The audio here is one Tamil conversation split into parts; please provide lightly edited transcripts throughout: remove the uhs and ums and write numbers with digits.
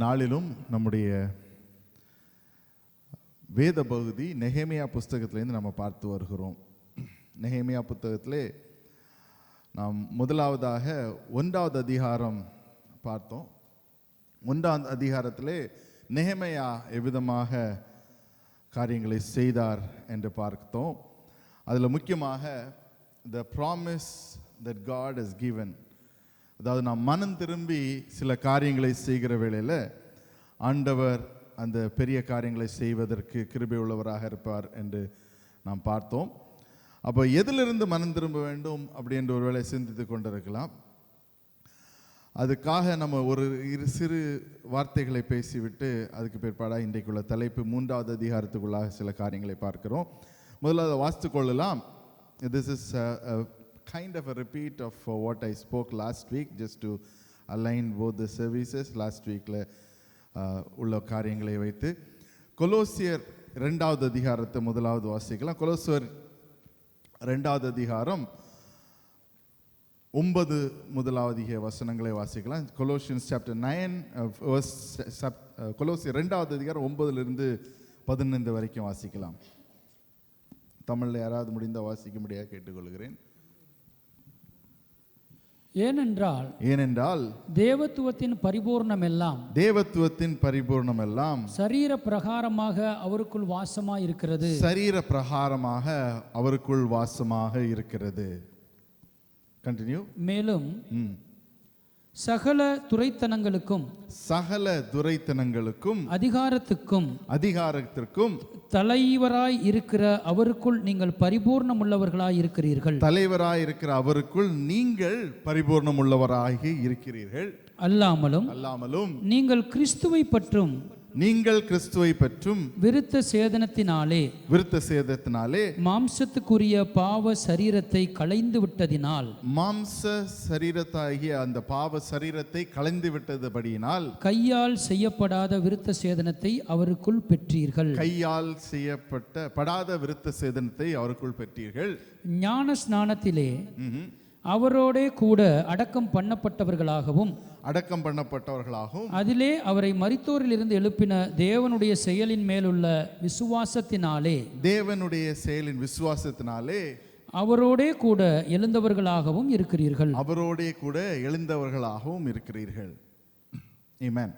நாளிலும் நம்முடைய வேத பகுதி நெகேமியா புஸ்தகத்திலேருந்து நம்ம பார்த்து வருகிறோம். நெகேமியா புத்தகத்திலே நாம் முதலாவதாக 1வது அதிகாரம் பார்த்தோம். 1ஆம் அதிகாரத்திலே நெகேமியா எவ்விதமாக காரியங்களை செய்தார் என்று பார்த்தோம். அதில் முக்கியமாக the promise that God has given, அதாவது நாம் மனம் திரும்பி சில காரியங்களை செய்கிற வேளையில் ஆண்டவர் அந்த பெரிய காரியங்களை செய்வதற்கு கிருபை உள்ளவராக இருப்பார் என்று நாம் பார்த்தோம். அப்போ எதிலிருந்து மனம் திரும்ப வேண்டும் அப்படின்ற ஒரு வேளை சிந்தித்து கொண்டிருக்கலாம். அதுக்காக நம்ம ஒரு சிறு வார்த்தைகளை பேசிவிட்டு அதுக்கு பிற்பாடாக இன்றைக்குள்ள தலைப்பு 3வது அதிகாரத்துக்குள்ளாக சில காரியங்களை பார்க்கிறோம். முதல்ல வாசித்து கொள்ளலாம். This is a kind of a repeat of what I spoke last week, just to align both the services. Last weekல உள்ள காரியங்களை வைத்து கொலோசியர் 2வது அதிகாரத்தை முதலாவது வாசிக்கலாம். கொலோசியர் 2வது அதிகாரம் 9 முதலாவது வசனங்களை வாசிக்கலாம். Colossians chapter 9 verse கொலோசியர் 2வது அதிகாரம் 9லிருந்து 15 வரைக்கும் வாசிக்கலாம். தமிழில் யாராவது முடிந்த வாசிக்க முடியாது கேட்டுக்கொள்கிறேன். ஏனென்றால் தேவத்துவத்தின் பரிபூர்ணம் எல்லாம் சரீர பிரகாரமாக அவருக்குள் வாசமாக இருக்கிறது. கண்டினியூ. மேலும் சகல துரைத்தனங்களுக்கும் அதிகாரத்திற்கும் தலைவராய் இருக்கிற அவருக்குள் நீங்கள் பரிபூர்ணம் உள்ளவர்களாய் இருக்கிறீர்கள். அல்லாமலும் நீங்கள் கிறிஸ்துவை பற்றும் விருத்த சேதனத்தினாலே மாம்சத்துக்குரிய பாவ சரீரத்தை களைந்து விட்டதினால் அந்த பாவ சரீரத்தை களைந்து விட்டதுபடியினால் கையால் செய்யப்படாத விருத்த சேதனத்தை அவருக்குள் பெற்றீர்கள். ஞான ஸ்நானத்திலே அவரோடே கூட அடக்கம் பண்ணப்பட்டவர்களாகவும் அதிலே அவரை மரித்தோரில் இருந்து எழுப்பின தேவனுடைய செயலின் மேலுள்ள விசுவாசத்தினாலே அவரோடே கூட எழுந்தவர்களாகவும் இருக்கிறீர்கள். ஆமென்.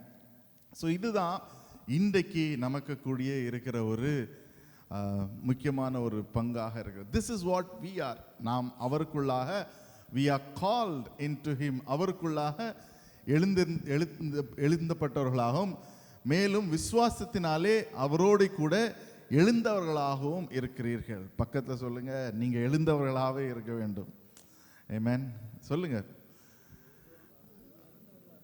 ஸோ இதுதான் இன்றைக்கு நமக்கு கூடிய இருக்கிற ஒரு முக்கியமான ஒரு பங்காக இருக்கிறது. This is what we are. நாம் அவருக்குள்ளாக we are called into him. அவருக்குள்ளாக எழுந்தப்பட்டவர்களாகவும் மேலும் விசுவாசத்தினாலே அவரோடு கூட எழுந்தவர்களாகவும் இருக்கிறீர்கள். பக்கத்தில் சொல்லுங்க, நீங்க எழுந்தவர்களாகவே இருக்க வேண்டும். ஆமென். சொல்லுங்க.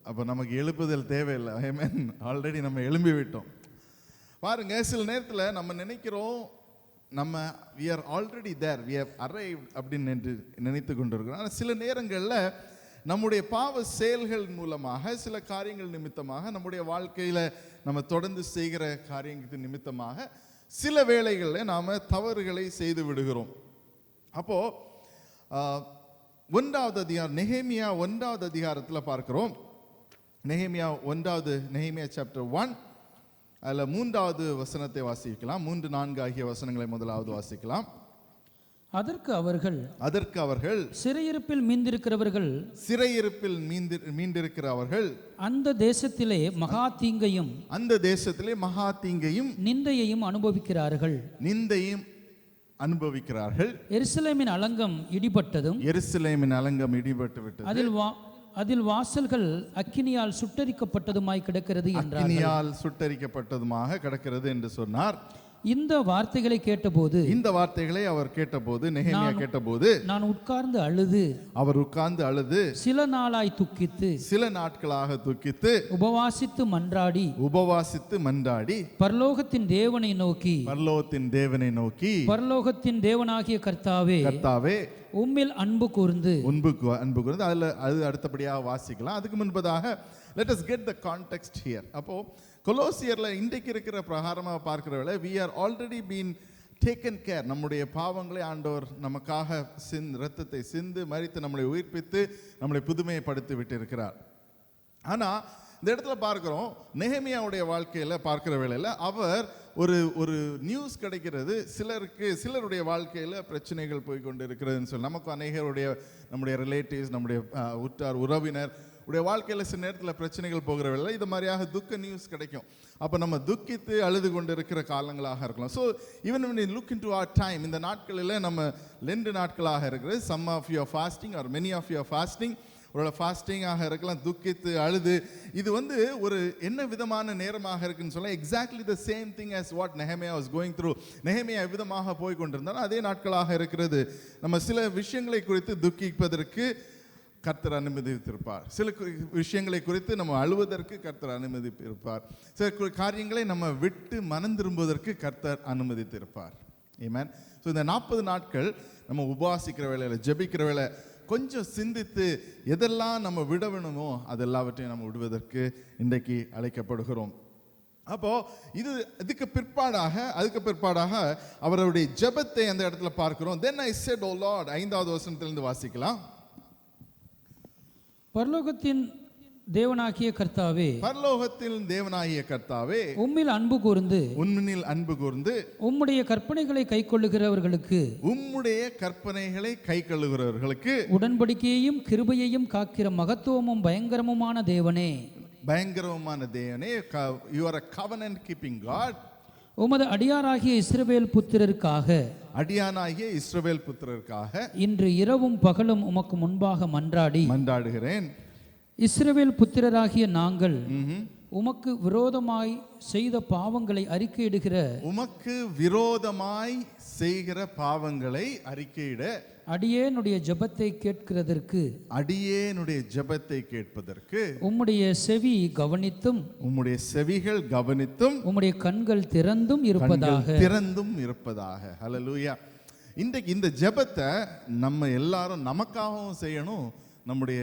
அப்போ நமக்கு எழுப்புதல் தேவையில்லை. ஆமென். ஆல்ரெடி நம்ம எழும்பி விட்டோம். பாருங்க, சில நேரத்தில் நம்ம நினைக்கிறோம் நம்ம we are already there, we have arrived அப்படின்னு நினைத்து கொண்டிருக்கிறோம். ஆனால் சில நேரங்களில் நம்முடைய பாவ செயல்கள் மூலமாக சில காரியங்கள் நிமித்தமாக நம்முடைய வாழ்க்கையில் நம்ம தொடர்ந்து செய்கிற காரியத்தின் நிமித்தமாக சில வேளைகளில் நாம் தவறுகளை செய்து விடுகிறோம். அப்போது 1வது அதிகாரம் நெகேமியா 1வது அதிகாரத்தில் பார்க்கிறோம். நெகேமியா சாப்டர் 1 அதில் 3வது வசனத்தை வாசிக்கலாம். 3, 4 ஆகிய வசனங்களை முதலாவது வாசிக்கலாம். அதற்கு அவர்கள் சிறையிருப்பில் மீந்திருக்கிறவர்கள் அந்த தேசத்திலே மகா தீங்கையும் நிந்தையையும் அனுபவிக்கிறார்கள். எருசலேமின் அலங்கம் இடிபட்டு விட்டது. அதில் வாசல்கள் அக்கினியால் சுட்டரிக்கப்பட்டதுமாய் கிடக்கிறது என்று சொன்னார். இந்த வார்த்தைகளை அவர் கேட்டபோது நெகேமியா கேட்டபோது நான் உட்கார்ந்து அழுது சில நாட்களாக துக்கித்து உபவாசித்து மன்றாடி பரலோகத்தின் தேவனை நோக்கி பரலோகத்தின் தேவனாகிய கர்த்தாவே உம்மில் அன்பு கூர்ந்து அது அடுத்தபடியாக வாசிக்கலாம். அதுக்கு முன்பதாக let us get the context here. அப்போ கொலோசியர்ல இன்றைக்கு இருக்கிற பிரகாரமாக பார்க்கிற வேளை we are already been taken care. நம்முடைய பாவங்களை ஆண்டவர் நமக்காக இரத்தத்தை சிந்து மரித்து நம்மளை உயிர்ப்பித்து நம்மளை புதுமைப்படுத்தி விட்டு இருக்கிறார். ஆனால் இந்த இடத்துல பார்க்கிறோம் நெகேமியாவுடைய வாழ்க்கையில பார்க்கிற வேளையில அவர் ஒரு நியூஸ் கிடைக்கிறது, சிலருடைய வாழ்க்கையில பிரச்சனைகள் போய் கொண்டு இருக்கிறதுன்னு சொல்லி, நமக்கு அநேகருடைய நம்முடைய ரிலேட்டிவ்ஸ், நம்முடைய உற்றார் உறவினர் உடைய வாழ்க்கையில சில நேரத்தில் பிரச்சனைகள் போகிற வேளையில இது மாதிரியாக துக்க நியூஸ் கிடைக்கும். அப்போ நம்ம துக்கித்து அழுது கொண்டு இருக்கிற காலங்களாக இருக்கலாம். So even when we look into our time, இந்த நாட்களில் நம்ம லெண்டு நாட்களாக இருக்கிறது, some of you are fasting or many of you are fasting, ஒரு ஃபாஸ்டிங்காக இருக்கலாம், துக்கித்து அழுது. இது ஒரு என்ன விதமான நேரமாக இருக்குன்னு சொல்ல, exactly the same thing as what Nehemiah was going through. Nehemiah விதமாக போய் கொண்டிருந்தாலும் அதே நாட்களாக இருக்கிறது. நம்ம சில விஷயங்களை குறித்து துக்கிப்பதற்கு கர்த்தர் அனுமதித்திருப்பார், சில விஷயங்களை குறித்து நம்ம அழுவதற்கு கர்த்தர் அனுமதித்திருப்பார், சில காரியங்களை நம்ம விட்டு மனம் திரும்புவதற்கு கர்த்தர் அனுமதித்திருப்பார். ஆமென். ஸோ இந்த 40 நாட்கள் நம்ம உபவாசிக்கிற வேளையில், ஜெபிக்கிற வேளை கொஞ்சம் சிந்தித்து எதெல்லாம் நம்ம விட வேணுமோ அதெல்லாவற்றையும் நம்ம விடுவதற்கு இன்றைக்கு அழைக்கப்படுகிறோம். அப்போ அதுக்கு பிற்பாடாக அவருடைய ஜெபத்தை அந்த இடத்துல பார்க்கிறோம். Then I said, O Lord, 5வது வசனத்திலிருந்து வாசிக்கலாம். பரலோகத்தின் தேவனாகிய கர்த்தாவே, பரலோகத்தில் தேவனாகிய கர்த்தாவே, உம்மில் அன்பு கூர்ந்து உம்முடைய கற்பனைகளை கைக்கொள்ளுகிறவர்களுக்கு உடன்படிக்கையையும் கிருபையையும் காக்கிற மகத்துவமும் பயங்கரமுமான தேவனே, you are a covenant keeping God. உமது அடியாராகிய இஸ்ரவேல் புத்திரருக்காக இன்று இரவும் பகலும் உமக்கு முன்பாக மன்றாடுகிறேன். இஸ்ரவேல் புத்திரராகிய நாங்கள் உமக்கு விரோதமாய் செய்த பாவங்களை அறிக்கையிட அடியேனுடைய ஜெபத்தை கேட்பதற்கு உம்முடைய செவிகள் கவனித்தும் உம்முடைய கண்கள் திறந்தும் இருப்பதாக. ஹல்லேலூயா. இன்றைக்கு இந்த ஜெபத்தை நம்ம எல்லாரும் நமக்காகவும் செய்யணும், நம்முடைய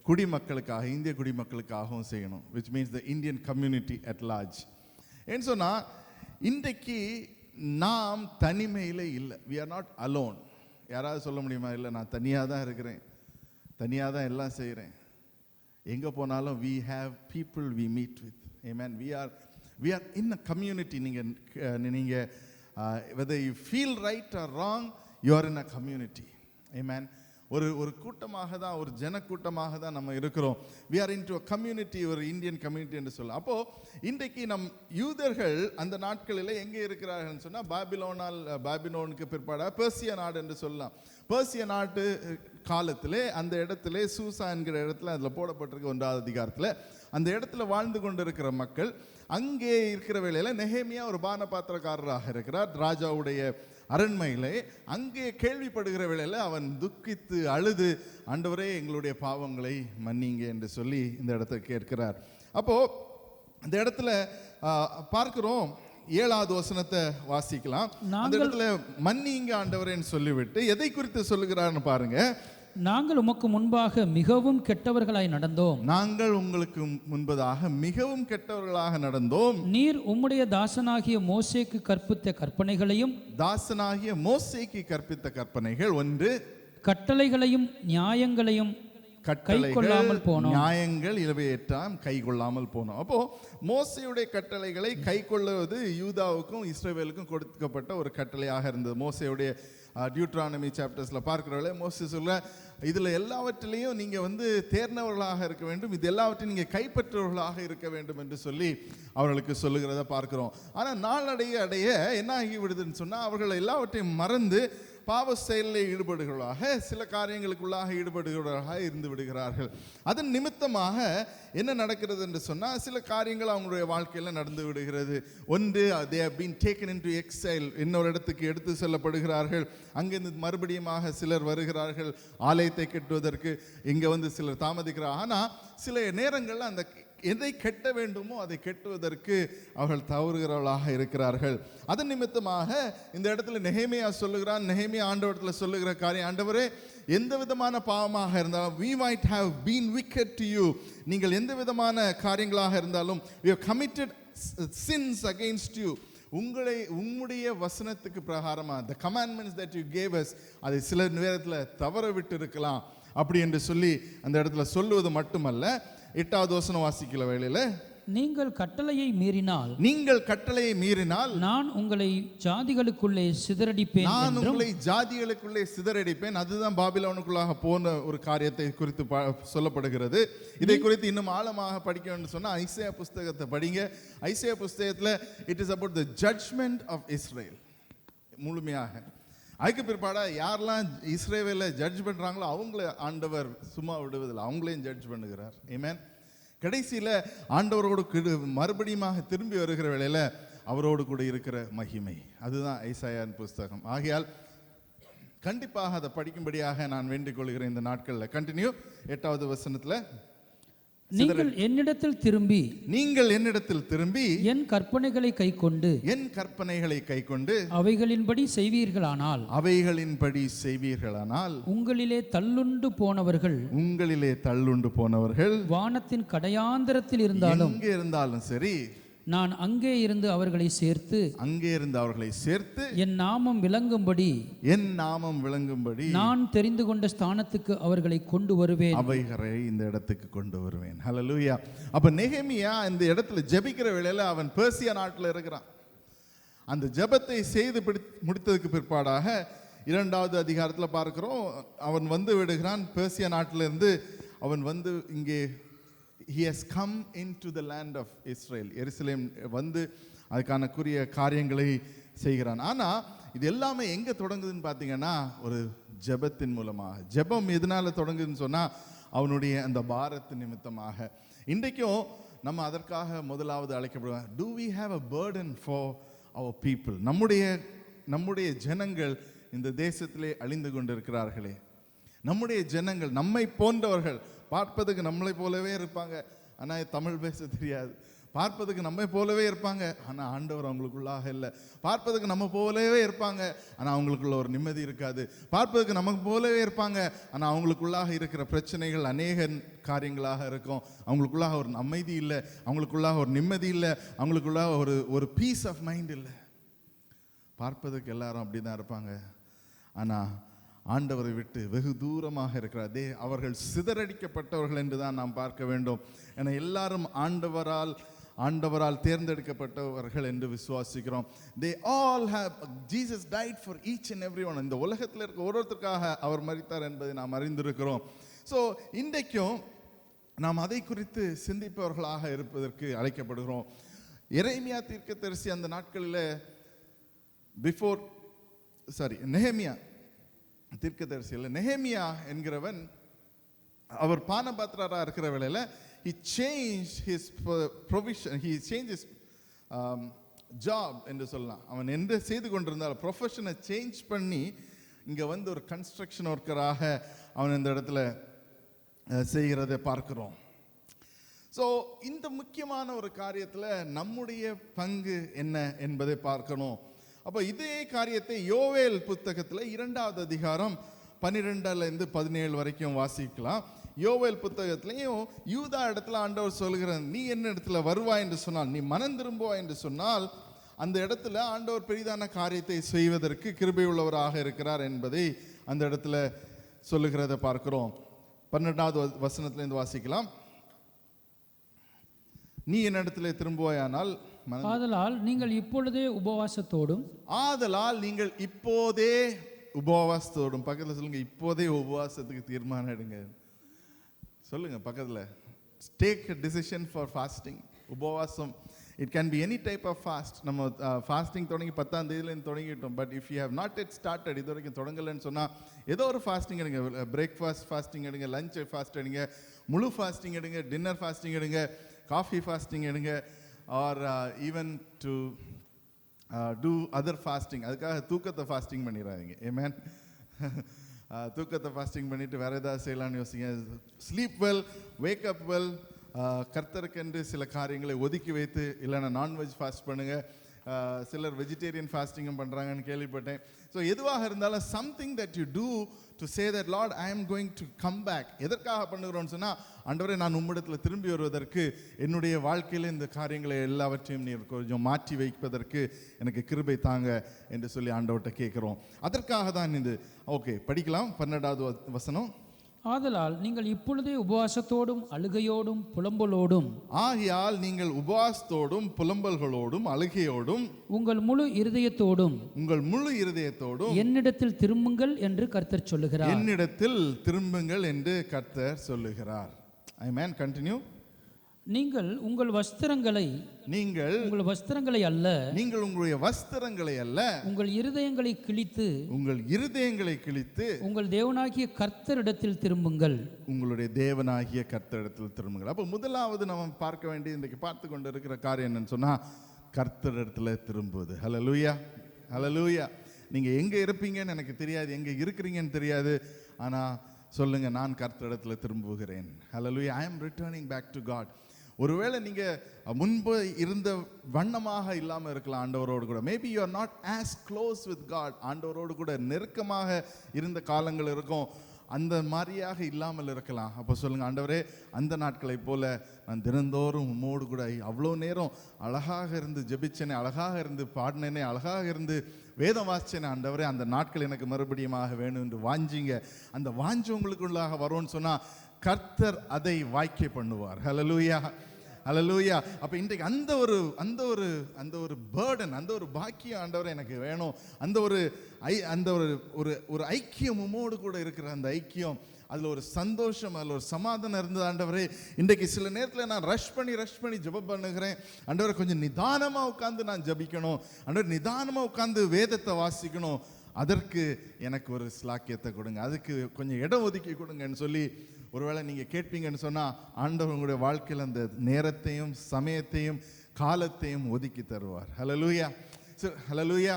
குடிமக்களுக்காக, இந்திய குடிமக்களுக்காகவும் செய்யணும், which means the Indian community at large. ஏன்னு சொன்னா இன்றைக்கு நாம் தனிமையிலே இல்லை, we are not alone. யாராவது சொல்ல முடியுமா, இல்லை நான் தனியாக தான் இருக்கிறேன், தனியாக தான் எல்லாம் செய்கிறேன், எங்கே போனாலும் we have people we meet with. Amen. We are in a community. நீங்கள் whether you feel right or wrong, you are in a community. Amen. ஒரு கூட்டமாக தான், ஒரு ஜனக்கூட்டமாக தான் நம்ம இருக்கிறோம். we are into a community, ஒரு இந்தியன் கம்யூனிட்டி என்று சொல்லலாம். அப்போ இன்றைக்கு நம் யூதர்கள் அந்த நாட்களில் எங்கே இருக்கிறார்கள் சொன்னா, பாபிலோனுக்கு பிற்பாடாக பெர்சியா நாடு என்று சொல்லலாம். பெர்சியா நாட்டு காலத்திலே அந்த இடத்துல சூசா என்கிற இடத்துல அதில் போடப்பட்டிருக்க 1வது அதிகாரத்தில் அந்த இடத்துல வாழ்ந்து கொண்டு இருக்கிற மக்கள், அங்கே இருக்கிற வேளையில் நெஹேமியா ஒரு பானபாத்திரக்காரராக இருக்கிறார் ராஜாவுடைய அரண்மையிலே. அங்கே கேள்விப்படுகிற வேளையில் அவன் துக்கித்து அழுது, ஆண்டவரே எங்களுடைய பாவங்களை மன்னிங்க என்று சொல்லி இந்த இடத்தை கேட்கிறார். அப்போ இந்த இடத்துல பார்க்கிறோம், 7வது வசனத்தை வாசிக்கலாம். அந்த இடத்துல மன்னிங்க ஆண்டவரேன்னு சொல்லிவிட்டு எதை குறித்து சொல்லுகிறார்னு பாருங்க. நாங்கள் உமக்கு முன்பாக மிகவும் கெட்டவர்களாய் நடந்தோம். நாங்கள் உங்களுக்கு முன்பதாக மிகவும் கெட்டவர்களாக நடந்தோம். நீர் உம்முடைய தாசனாகிய மோசேக்கு கற்பித்த கற்பனைகள் 1, கட்டளைகளையும் நியாயங்களையும் கைக்கொள்ளாமல் போனோம். நியாயங்கள் இலவையற்றாம் கைக்கொள்ளாமல் போனோம். அப்போ மோசேயுடைய கட்டளைகளை கைக்கொள்ளுவது யூதாவுக்கும் இஸ்ரவேலுக்கும் கொடுக்கப்பட்ட ஒரு கட்டளையாக இருந்தது. மோசேயுடைய டியூட்ரானமி சாப்டர்ஸ்ல பார்க்கிறவங்களே மோசே சொல்ல, இதுல எல்லாவற்றிலையும் நீங்க தேர்ந்தவர்களாக இருக்க வேண்டும், இது எல்லாவற்றையும் நீங்க கைப்பற்றவர்களாக இருக்க வேண்டும் என்று சொல்லி அவர்களுக்கு சொல்லுகிறத பார்க்கிறோம். ஆனா நாளடைய என்ன ஆகி விடுதுன்னு சொன்னா, அவர்கள் எல்லாவற்றையும் மறந்து பாவ செயலில் ஈடுபடுகிறவர்களாக, சில காரியங்களுக்குள்ளாக ஈடுபடுகிறவர்களாக இருந்து விடுகிறார்கள். அதன் நிமித்தமாக என்ன நடக்கிறது என்று சொன்னால், சில காரியங்கள் அவங்களுடைய வாழ்க்கையில் நடந்து விடுகிறது. ஒன்று, they have been taken into exile, இன்னொரு இடத்துக்கு எடுத்து செல்லப்படுகிறார்கள். அங்கிருந்து மறுபடியுமாக சிலர் வருகிறார்கள் ஆலயத்தை கட்டுவதற்கு, இங்கே சிலர் தாமதிக்கிறார். ஆனால் சில நேரங்களில் அந்த எதை கெட்ட வேண்டுமோ அதை கெட்டுவதற்கு அவர்கள் தவறுகிறவர்களாக இருக்கிறார்கள். அதன் நிமித்தமாக இந்த இடத்துல நெஹேமியா சொல்லுகிறான், நெஹேமியா ஆண்டவரத்தில் சொல்லுகிற காரியம், ஆண்டவரே எந்த விதமான பாவமாக இருந்தாலும், we might have been wicked to you, நீங்கள் எந்த விதமான காரியங்களாக இருந்தாலும், we have committed sins against you, உம்முடைய வசனத்துக்கு பிரகாரமாக the commandments that you gave us, அதை சில நேரத்தில் தவற விட்டு இருக்கலாம் அப்படி என்று சொல்லி அந்த இடத்துல சொல்லுவது மட்டுமல்ல, எட்டாவது வசனம் வாசிக்கல வேளையில, நீங்கள் கட்டளையை மீறினால் நீங்கள் கட்டளையை மீறினால் நான் உங்களை ஜாதிகளுக்குள்ளே சிதறடிப்பேன் நான் என்றும் உங்களை ஜாதிகளுக்குள்ளே சிதறடிப்பேன். அதுதான் பாபிலோனுக்குள்ளாக போன ஒரு காரியத்தை குறித்து சொல்லப்படுகிறது. இதை குறித்து இன்னும் ஆழமாக படிக்க வேண்டும் சொன்னா ஐசையா புஸ்தகத்தை படிங்க. ஐசையா புஸ்தகத்துல it is about the judgement of Israel முழுமையாக. அதுக்கு பிற்பாடா யாரெல்லாம் இஸ்ரேவேல ஜட்ஜ் பண்றாங்களோ அவங்கள ஆண்டவர் சும்மா விடுவதில்லை, அவங்களையும் ஜட்ஜ் பண்ணுகிறார். ஆமென். கடைசியில் ஆண்டவரோடு மறுபடியுமாக திரும்பி வருகிற வேளையில் அவரோடு கூட இருக்கிற மகிமை, அதுதான் ஐசாயாவின் புஸ்தகம். ஆகையால் கண்டிப்பாக அதை படிக்கும்படியாக நான் வேண்டிக் கொள்கிறேன் இந்த நாட்களில். கண்டினியூ. 8வது வசனத்தில், நீங்கள் என்னிடத்தில் திரும்பி என் கற்பனைகளை கைக்கொண்டு அவைகளின்படி செய்வீர்களானால் உங்களிலே தள்ளுண்டு போனவர்கள் வானத்தின் கடையாந்தரத்தில் இருந்தாலும் எங்கே இருந்தாலும் சரி நான் அங்கே இருந்து அவர்களை சேர்த்து என் நாமம் விளங்கும்படி நான் தெரிந்து கொண்ட ஸ்தானத்துக்கு அவர்களை கொண்டு வருவேன், அவைகளை இந்த இடத்துக்கு கொண்டு வருவேன். ஹல்லேலூயா. அப்ப நெகேமியா இந்த இடத்துல ஜெபிக்கிற வேளையில அவன் பெர்சியா நாட்டில் இருக்கிறான். அந்த ஜெபத்தை செய்து முடித்ததுக்கு பிற்பாடாக 2வது அதிகாரத்தில் பார்க்கிறோம், அவன் வந்து விடுகிறான் பெர்சியா நாட்டிலிருந்து. அவன் வந்து இங்கே he has come into the land of Israel, எருசலேம் வந்து அதுக்கானக்குரிய காரியங்களை செய்கிறான். ஆனால் இது எல்லாமே எங்கே தொடங்குதுன்னு பார்த்தீங்கன்னா ஒரு ஜெபத்தின் மூலமாக. ஜெபம் எதனால தொடங்குதுன்னு சொன்னால் அவனுடைய அந்த பாரத்து நிமித்தமாக. இன்றைக்கும் நம்ம அதற்காக முதலாவது அழைக்கப்படுவோம். Do we have a burden for our people? நம்முடைய ஜனங்கள் இந்த தேசத்திலே அழிந்து கொண்டிருக்கிறார்களே. நம்முடைய ஜனங்கள் நம்மை போன்றவர்கள் பார்ப்பதுக்கு நம்மளை போலவே இருப்பாங்க, ஆனால் தமிழ் பேச தெரியாது. பார்ப்பதுக்கு நம்மை போலவே இருப்பாங்க, ஆனால் ஆண்டவர் அவங்களுக்குள்ளாக இல்லை. பார்ப்பதுக்கு நம்ம போலவே இருப்பாங்க, ஆனால் அவங்களுக்குள்ள ஒரு நிம்மதி இருக்காது. பார்ப்பதுக்கு நமக்கு போலவே இருப்பாங்க, ஆனால் அவங்களுக்குள்ளாக இருக்கிற பிரச்சனைகள் அநேக காரியங்களாக இருக்கும். அவங்களுக்குள்ளாக ஒரு அமைதி இல்லை, அவங்களுக்குள்ளாக ஒரு நிம்மதி இல்லை, அவங்களுக்குள்ளாக ஒரு பீஸ் ஆஃப் மைண்ட் இல்லை. பார்ப்பதுக்கு எல்லாரும் அப்படி தான் இருப்பாங்க, ஆனால் ஆண்டவரை விட்டு வெகு தூரமாக இருக்கிறார். அவர்கள் சிதறடிக்கப்பட்டவர்கள் என்று தான் நாம் பார்க்க வேண்டும். ஏன்னா எல்லாரும் ஆண்டவரால் தேர்ந்தெடுக்கப்பட்டவர்கள் என்று விசுவாசிக்கிறோம். They all have, Jesus died for each and everyone. இந்த உலகத்தில் இருக்க ஒருவருக்காக அவர் மரித்தார் என்பதை நாம் அறிந்திருக்கிறோம். ஸோ இன்றைக்கும் நாம் அதை குறித்து சிந்திப்பவர்களாக இருப்பதற்கு அழைக்கப்படுகிறோம். எரேமியா தீர்க்கதரிசி அந்த நாட்களில் நெகேமியா தீர்க்கதரிசியில் நெகேமியா என்கிறவன் அவர் பானபாத்திரராக இருக்கிற வேளையில் he changed his provision, he changed his job என்று சொல்லலாம். அவன் என்ன செய்து கொண்டிருந்தால் ப்ரொஃபஷனை சேஞ்ச் பண்ணி இங்கே வந்து ஒரு கன்ஸ்ட்ரக்ஷன் ஒர்க்கராக அவன் இந்த இடத்துல செய்கிறதை பார்க்கிறோம். ஸோ இந்த முக்கியமான ஒரு காரியத்தில் நம்முடைய பங்கு என்ன என்பதை பார்க்கணும். அப்போ இதே காரியத்தை யோவேல் புத்தகத்தில் 2வது அதிகாரம் 12 17 வரைக்கும் வாசிக்கலாம். யோவேல் புத்தகத்திலையும் யூதா இடத்துல ஆண்டவர் சொல்கிற, நீ என்ன இடத்துல வருவாய் என்று சொன்னால், நீ மனம் திரும்புவாய் என்று சொன்னால், அந்த இடத்துல ஆண்டவர் பெரிதான காரியத்தை செய்வதற்கு கிருபை உள்ளவராக இருக்கிறார் என்பதை அந்த இடத்துல சொல்லுகிறத பார்க்கிறோம். 12வது வசனத்திலிருந்து வாசிக்கலாம். நீ என்னிடத்திலே திரும்புவாயானால், ஆதலால் நீங்கள் இப்பொழுதே உபவாசத்தோடும் பக்கத்தில் சொல்லுங்க, இப்போதே உபவாசத்துக்கு தீர்மானம் எடுங்க. சொல்லுங்க பக்கத்தில், take a decision for fasting. உபவாசம் it can be any type of fast. நம்ம ஃபாஸ்டிங் தொடங்கி 10ஆம் தேதியிலேருந்து தொடங்கிட்டோம். But if you have not yet started, இது வரைக்கும் தொடங்கலைன்னு சொன்னால் ஏதோ ஒரு ஃபாஸ்டிங் எடுங்க. பிரேக்ஃபாஸ்ட் ஃபாஸ்டிங் எடுங்க, லஞ்ச் ஃபாஸ்ட் எடுங்க, முழு ஃபாஸ்டிங் எடுங்க, டின்னர் ஃபாஸ்டிங் எடுங்க, காஃபி ஃபாஸ்டிங் எடுங்க, or even to do other fasting. அதுக்காக தூக்கத்தை ஃபாஸ்டிங் பண்ணிடாதீங்க. ஆமென். தூக்கத்தை ஃபாஸ்டிங் பண்ணிவிட்டு வேறு ஏதாவது செய்யலான்னு யோசிங்க. Sleep well, wake up well. கர்த்தருக்கென்று சில காரியங்களை ஒதுக்கி வைத்து, இல்லைன்னா நான்வெஜ் ஃபாஸ்ட் பண்ணுங்கள். சிலர் வெஜிடேரியன் ஃபாஸ்டிங்கும் பண்ணுறாங்கன்னு கேள்விப்பட்டேன். ஸோ எதுவாக இருந்தாலும் something that you do to say that lord I am going to come back. எதற்காக பண்ணுகிறோன்னு சொன்னால், ஆண்டவரே நான் உம்மிடத்தில் திரும்பி வருவதற்கு, என்னுடைய வாழ்க்கையில் இந்த காரியங்களை எல்லாவற்றையும் நீர் கொஞ்சம் மாற்றி வைப்பதற்கு எனக்கு கிருபை தாங்க என்று சொல்லி ஆண்டவர்கிட்ட கேட்குறோம். அதற்காக தான் இது. ஓகே, படிக்கலாம். 12வது வசனம். ஆதலால் நீங்கள் இப்பொழுதே உபவாசத்தோடும் அழுகையோடும் புலம்பலோடும் ஆகையால் நீங்கள் உபவாசத்தோடும் புலம்பல்களோடும் அழுகையோடும் உங்கள் முழு இருதயத்தோடும் உங்கள் முழு இருதயத்தோடும் என்னிடத்தில் திரும்புங்கள் என்று கர்த்தர் சொல்லுகிறார். என்னிடத்தில் திரும்புங்கள் என்று கர்த்தர் சொல்லுகிறார். ஆமென். கண்டினியூ. நீங்கள் உங்கள் வஸ்திரங்களை அல்ல நீங்கள் உங்களுடைய வஸ்திரங்களை அல்ல உங்கள் இருதயங்களை கிழித்து உங்கள் தேவனாகிய கர்த்தரிடத்தில் திரும்புங்கள். உங்களுடைய தேவனாகிய கர்த்தரிடத்தில் திரும்புங்கள். அப்போ முதலாவது நம்ம பார்க்க வேண்டிய இன்றைக்கு பார்த்து கொண்டு இருக்கிற காரியம் என்னன்னு சொன்னா கர்த்தரிடத்துல திரும்புவது. ஹல்லேலூயா, ஹல்லேலூயா. நீங்க எங்க இருப்பீங்கன்னு எனக்கு தெரியாது, எங்க இருக்கிறீங்கன்னு தெரியாது, ஆனா சொல்லுங்க, நான் கர்த்தரிடத்துல திரும்புகிறேன். Hallelujah. I am returning back to God. ஒருவேளை நீங்க முன்பு இருந்த வண்ணமாக இல்லாம இருக்கலாம் ஆண்டவரோடு கூட. Maybe you are not as close with God. ஆண்டவரோடு கூட நெருக்கமாக இருந்த காலங்கள் இருக்கும், அந்த மாதிரியாக இல்லாமல் இருக்கலாம். அப்போ சொல்லுங்க, ஆண்டவரே, அந்த நாட்களை போல நான் தினந்தோறும் உம்மோடு கூட அவ்வளோ நேரம் அழகாக இருந்து ஜெபிச்சேனே, அழகாக இருந்து பாடினேனே, அழகாக இருந்து வேதம் வாசிச்சேனே, ஆண்டவரே, அந்த நாட்கள் எனக்கு மறுபடியுமாக வேணும் என்று வாஞ்சிங்க. அந்த வாஞ்சி உங்களுக்குள்ளாக வரும்னு சொன்னா கர்த்தர் அதை வாய்க்க பண்ணுவார். ஹல்லேலூயா, ஹல்லேலூயா. அப்ப இன்றைக்கு அந்த ஒரு பர்டன், அந்த ஒரு பாக்கியம் ஆண்டவரே எனக்கு வேணும். அந்த ஒரு ஐக்கியம் உம்மோடு கூட இருக்கிற அந்த ஐக்கியம், அதுல ஒரு சந்தோஷம், அதுல ஒரு சமாதானம் இருந்தது. ஆண்டவரே, இன்றைக்கு சில நேரத்தில் நான் ரஷ் பண்ணி ஜெபம் பண்ணுகிறேன். ஆண்டவரே, கொஞ்சம் நிதானமா உட்கார்ந்து நான் ஜெபிக்கணும். ஆண்டவரே, நிதானமா உட்கார்ந்து வேதத்தை வாசிக்கணும். அதற்கு எனக்கு ஒரு ஸ்லாக்கியத்தை கொடுங்க, அதுக்கு கொஞ்சம் இடம் ஒதுக்கி கொடுங்கன்னு சொல்லி ஒருவேளை நீங்க கேட்பீங்கன்னு சொன்னா ஆண்டவர் உங்களுடைய வாழ்க்கையில் அந்த நேரத்தையும் சமயத்தையும் காலத்தையும் ஒதுக்கி தருவார். ஹல்லேலூயா, ஹல்லேலூயா.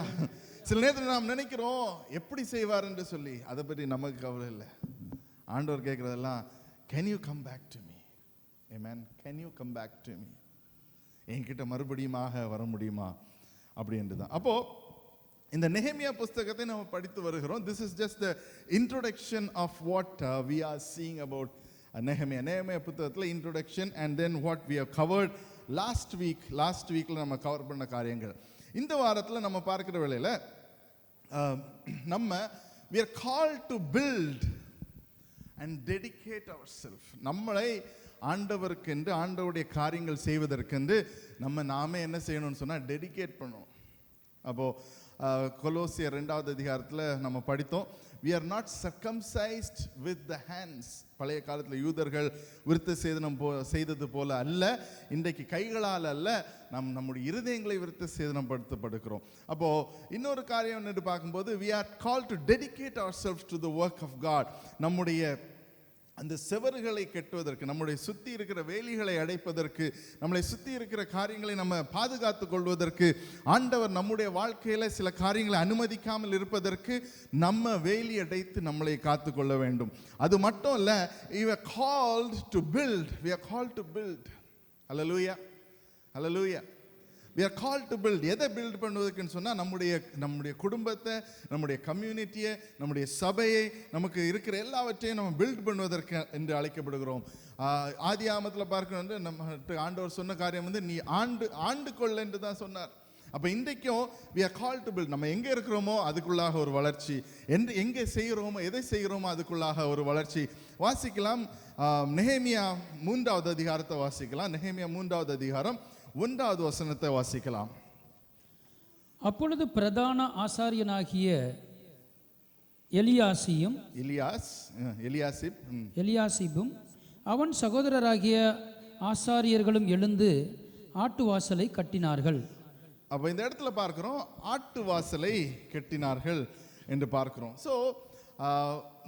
சில நேரத்தில் நாம் நினைக்கிறோம் எப்படி செய்வார் என்று சொல்லி, அதை பற்றி நமக்கு கவலை இல்லை. ஆண்டவர் கேட்கறதெல்லாம், can you come back to me? Amen. Can you come back to me? என்கிட்ட மறுபடியுமாக வர முடியுமா அப்படின்ட்டு தான். அப்போ இந்த நெஹெமியா புஸ்தகத்தை நம்ம படித்து வருகிறோம். This is just the introduction of what we are seeing about Nehemiah. நெஹெமியா புத்தகத்தில் introduction and then what we have covered last weekல நம்ம கவர் பண்ண காரியங்கள். இந்த வாரத்தில் நம்ம பார்க்கிற வேளையில நம்ம we are called to build and dedicate ourselves. நம்மளை ஆண்டவருக்கென்று, ஆண்டவருடைய காரியங்கள் செய்வதற்கென்று நாமே என்ன செய்யணும்னு சொன்னா டெடிகேட் பண்ணணும். அப்போ கொலோசியர் 2வது அதிகாரத்தில் நம்ம படித்தோம், we are not circumcised with the hands. பழைய காலத்தில் யூதர்கள் விருத்த சேதனம் செய்தது போல அல்ல, இன்றைக்கு கைகளால் அல்ல, நம்முடைய இருதயங்களை விருத்த சேதனம் படுத்தப்படுகிறோம். அப்போ இன்னொரு காரியம் என்று பார்க்கும்போது we are called to dedicate ourselves to the work of God. நம்முடைய அந்த செவறுகளை கட்டுவதற்கு, நம்முடைய சுத்தி இருக்கிற வேலிகளை அடைப்பதற்கு, நம்மளை சுத்தி இருக்கிற காரியங்களை நம்ம பாதுகாத்துக் கொள்வதற்கு, ஆண்டவர் நம்முடைய வாழ்க்கையில சில காரியங்களை அனுமதிக்காமல் இருப்பதற்கு நம்ம வேலி அடைத்து நம்மளை காத்து கொள்ள வேண்டும். அது மட்டும் இல்ல, we are called to build. We are called to build. Hallelujah, hallelujah. We are called to build. எதை பில்ட் பண்ணுவதற்குன்னு சொன்னா நம்முடைய குடும்பத்தை, நம்முடைய கம்யூனிட்டியை, நம்முடைய சபையை, நமக்கு இருக்கிற எல்லாவற்றையும் நம்ம பில்ட் பண்ணுவதற்கு என்று அழைக்கப்படுகிறோம். ஆதியாகமத்தில் பார்க்கணும், நம்ம ஆண்டவர் சொன்ன காரியம் நீ ஆண்டு கொள்ள என்று தான் சொன்னார். அப்ப இன்றைக்கும் we are called to build. நம்ம எங்க இருக்கிறோமோ அதுக்குள்ளாக ஒரு வளர்ச்சி, எங்கே செய்கிறோமோ, எதை செய்கிறோமோ அதுக்குள்ளாக ஒரு வளர்ச்சி. வாசிக்கலாம், நெஹெமியா 3வது அதிகாரத்தை வாசிக்கலாம். நெஹெமியா 3வது அதிகாரம் 1வது வசனத்தை வாசிக்கலாம். அப்பொழுது பிரதான ஆசாரியனாகிய எலியாசிபும் அவன் சகோதரராகிய ஆசாரியர்களும் எழுந்து ஆட்டு வாசலை கட்டினார்கள். அப்ப இந்த இடத்துல பார்க்கிறோம், ஆட்டு வாசலை கட்டினார்கள் என்று பார்க்கிறோம். ஸோ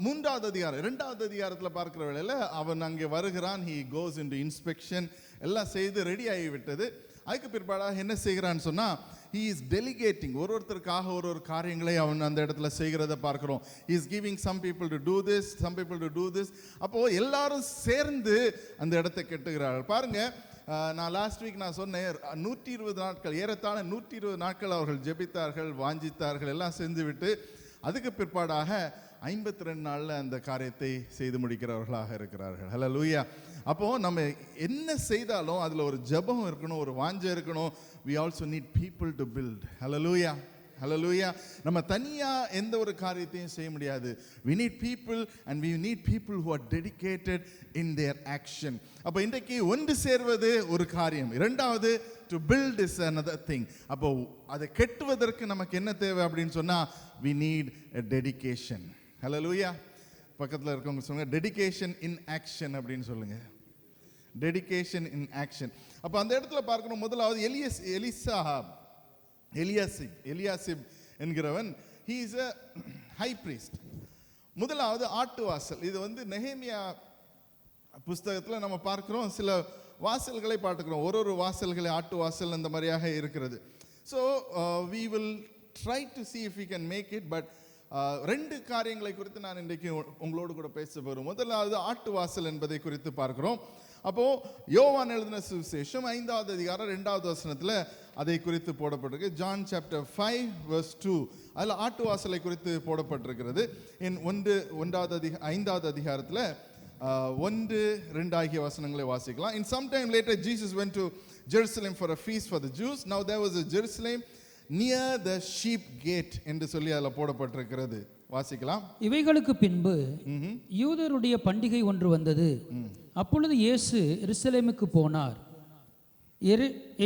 3வது அதிகாரம் 2வது அதிகாரத்தில் பார்க்கிற வேளையில் அவன் அங்கே வருகிறான். he goes into inspection, எல்லாம் செய்து ரெடி ஆகிவிட்டது. அதுக்கு பிற்பாடாக என்ன செய்கிறான்னு சொன்னா, he is delegating. ஒருத்தருக்காக ஒரு காரியங்களை அவன் அந்த இடத்துல செய்கிறத பார்க்கிறோம். he is giving some people to do this, some people to do this. அப்போ எல்லாரும் சேர்ந்து அந்த இடத்தை கட்டுகிறார்கள். பாருங்க, நான் லாஸ்ட் வீக் நான் சொன்னேன், 120 நாட்கள், ஏறத்தாழ 120 நாட்கள் அவர்கள் ஜெபித்தார்கள், வாஞ்சித்தார்கள், எல்லாம் செஞ்சு விட்டு அதுக்கு பிற்பாடாக 52 நாள்ல அந்த காரியத்தை செய்து முடிக்கிறவர்களாக இருக்கிறார்கள். ஹல்லேலூயா. அப்போ நம்ம என்ன செய்தாலும் அதுல ஒரு ஜெபம் இருக்கணும், ஒரு வாஞ்சை இருக்கணும். we also need people to build. ஹல்லேலூயா, ஹalleluya. நம்ம தனியா எந்த ஒரு காரியத்தையும் செய்ய முடியாது. We need people and we need people who are dedicated in their action. அப்ப இன்றைக்கு ஒன்று சேர்வது ஒரு காரியம், இரண்டாவது to build is another thing. அப்போ அதை கட்டுவதற்கு நமக்கு என்ன தேவை அப்படின்னு சொன்னா we need a dedication. ஹalleluya. பக்கத்துல இருக்கவங்க சொல்லுங்க dedication in action அப்படின்னு சொல்லுங்க. dedication in action. அப்ப அந்த இடத்துல பார்க்கணும், முதலாவது Eliashib என்கிறவன், he is a high priest. முதலாவது ஆட்டு வாசல். இது வந்து நெகேமியா புஸ்தகத்துல நம்ம பார்க்கிறோம், சில வாசல்களை பார்க்கிறோம், ஒரு வாசல்களை ஆட்டு வாசல் அந்த மாதிரியாக இருக்கிறது. So we will try to see if we can make it, but ரெண்டு காரியங்களை குறித்து நான் இன்றைக்கு உங்களோடு கூட பேச போகிறோம். முதலாவது ஆட்டு வாசல் என்பதை குறித்து பார்க்கிறோம். அப்போ யோவான் எழுதின சுவிசேஷம் 5வது அதிகாரம் 2வது வசனத்தில் அதை குறித்து போடப்பட்டிருக்கு. ஜான் சாப்டர் 5 verse 2 அதில் ஆட்டு வாசலை குறித்து போடப்பட்டிருக்கிறது. 5வது அதிகாரத்தில் 1-2 ஆகிய வசனங்களை வாசிக்கலாம். In some time later Jesus went to Jerusalem for a feast for the Jews. Now there was a Jerusalem near the sheep gate என்று சொல்லி அதில் போடப்பட்டிருக்கிறது. வாசிக்கலாம். இவைகளுக்கு பின்பு யூதருடைய பண்டிகை ஒன்று வந்தது. அப்பொழுது இயேசு எருசலேமுக்கு போனார்.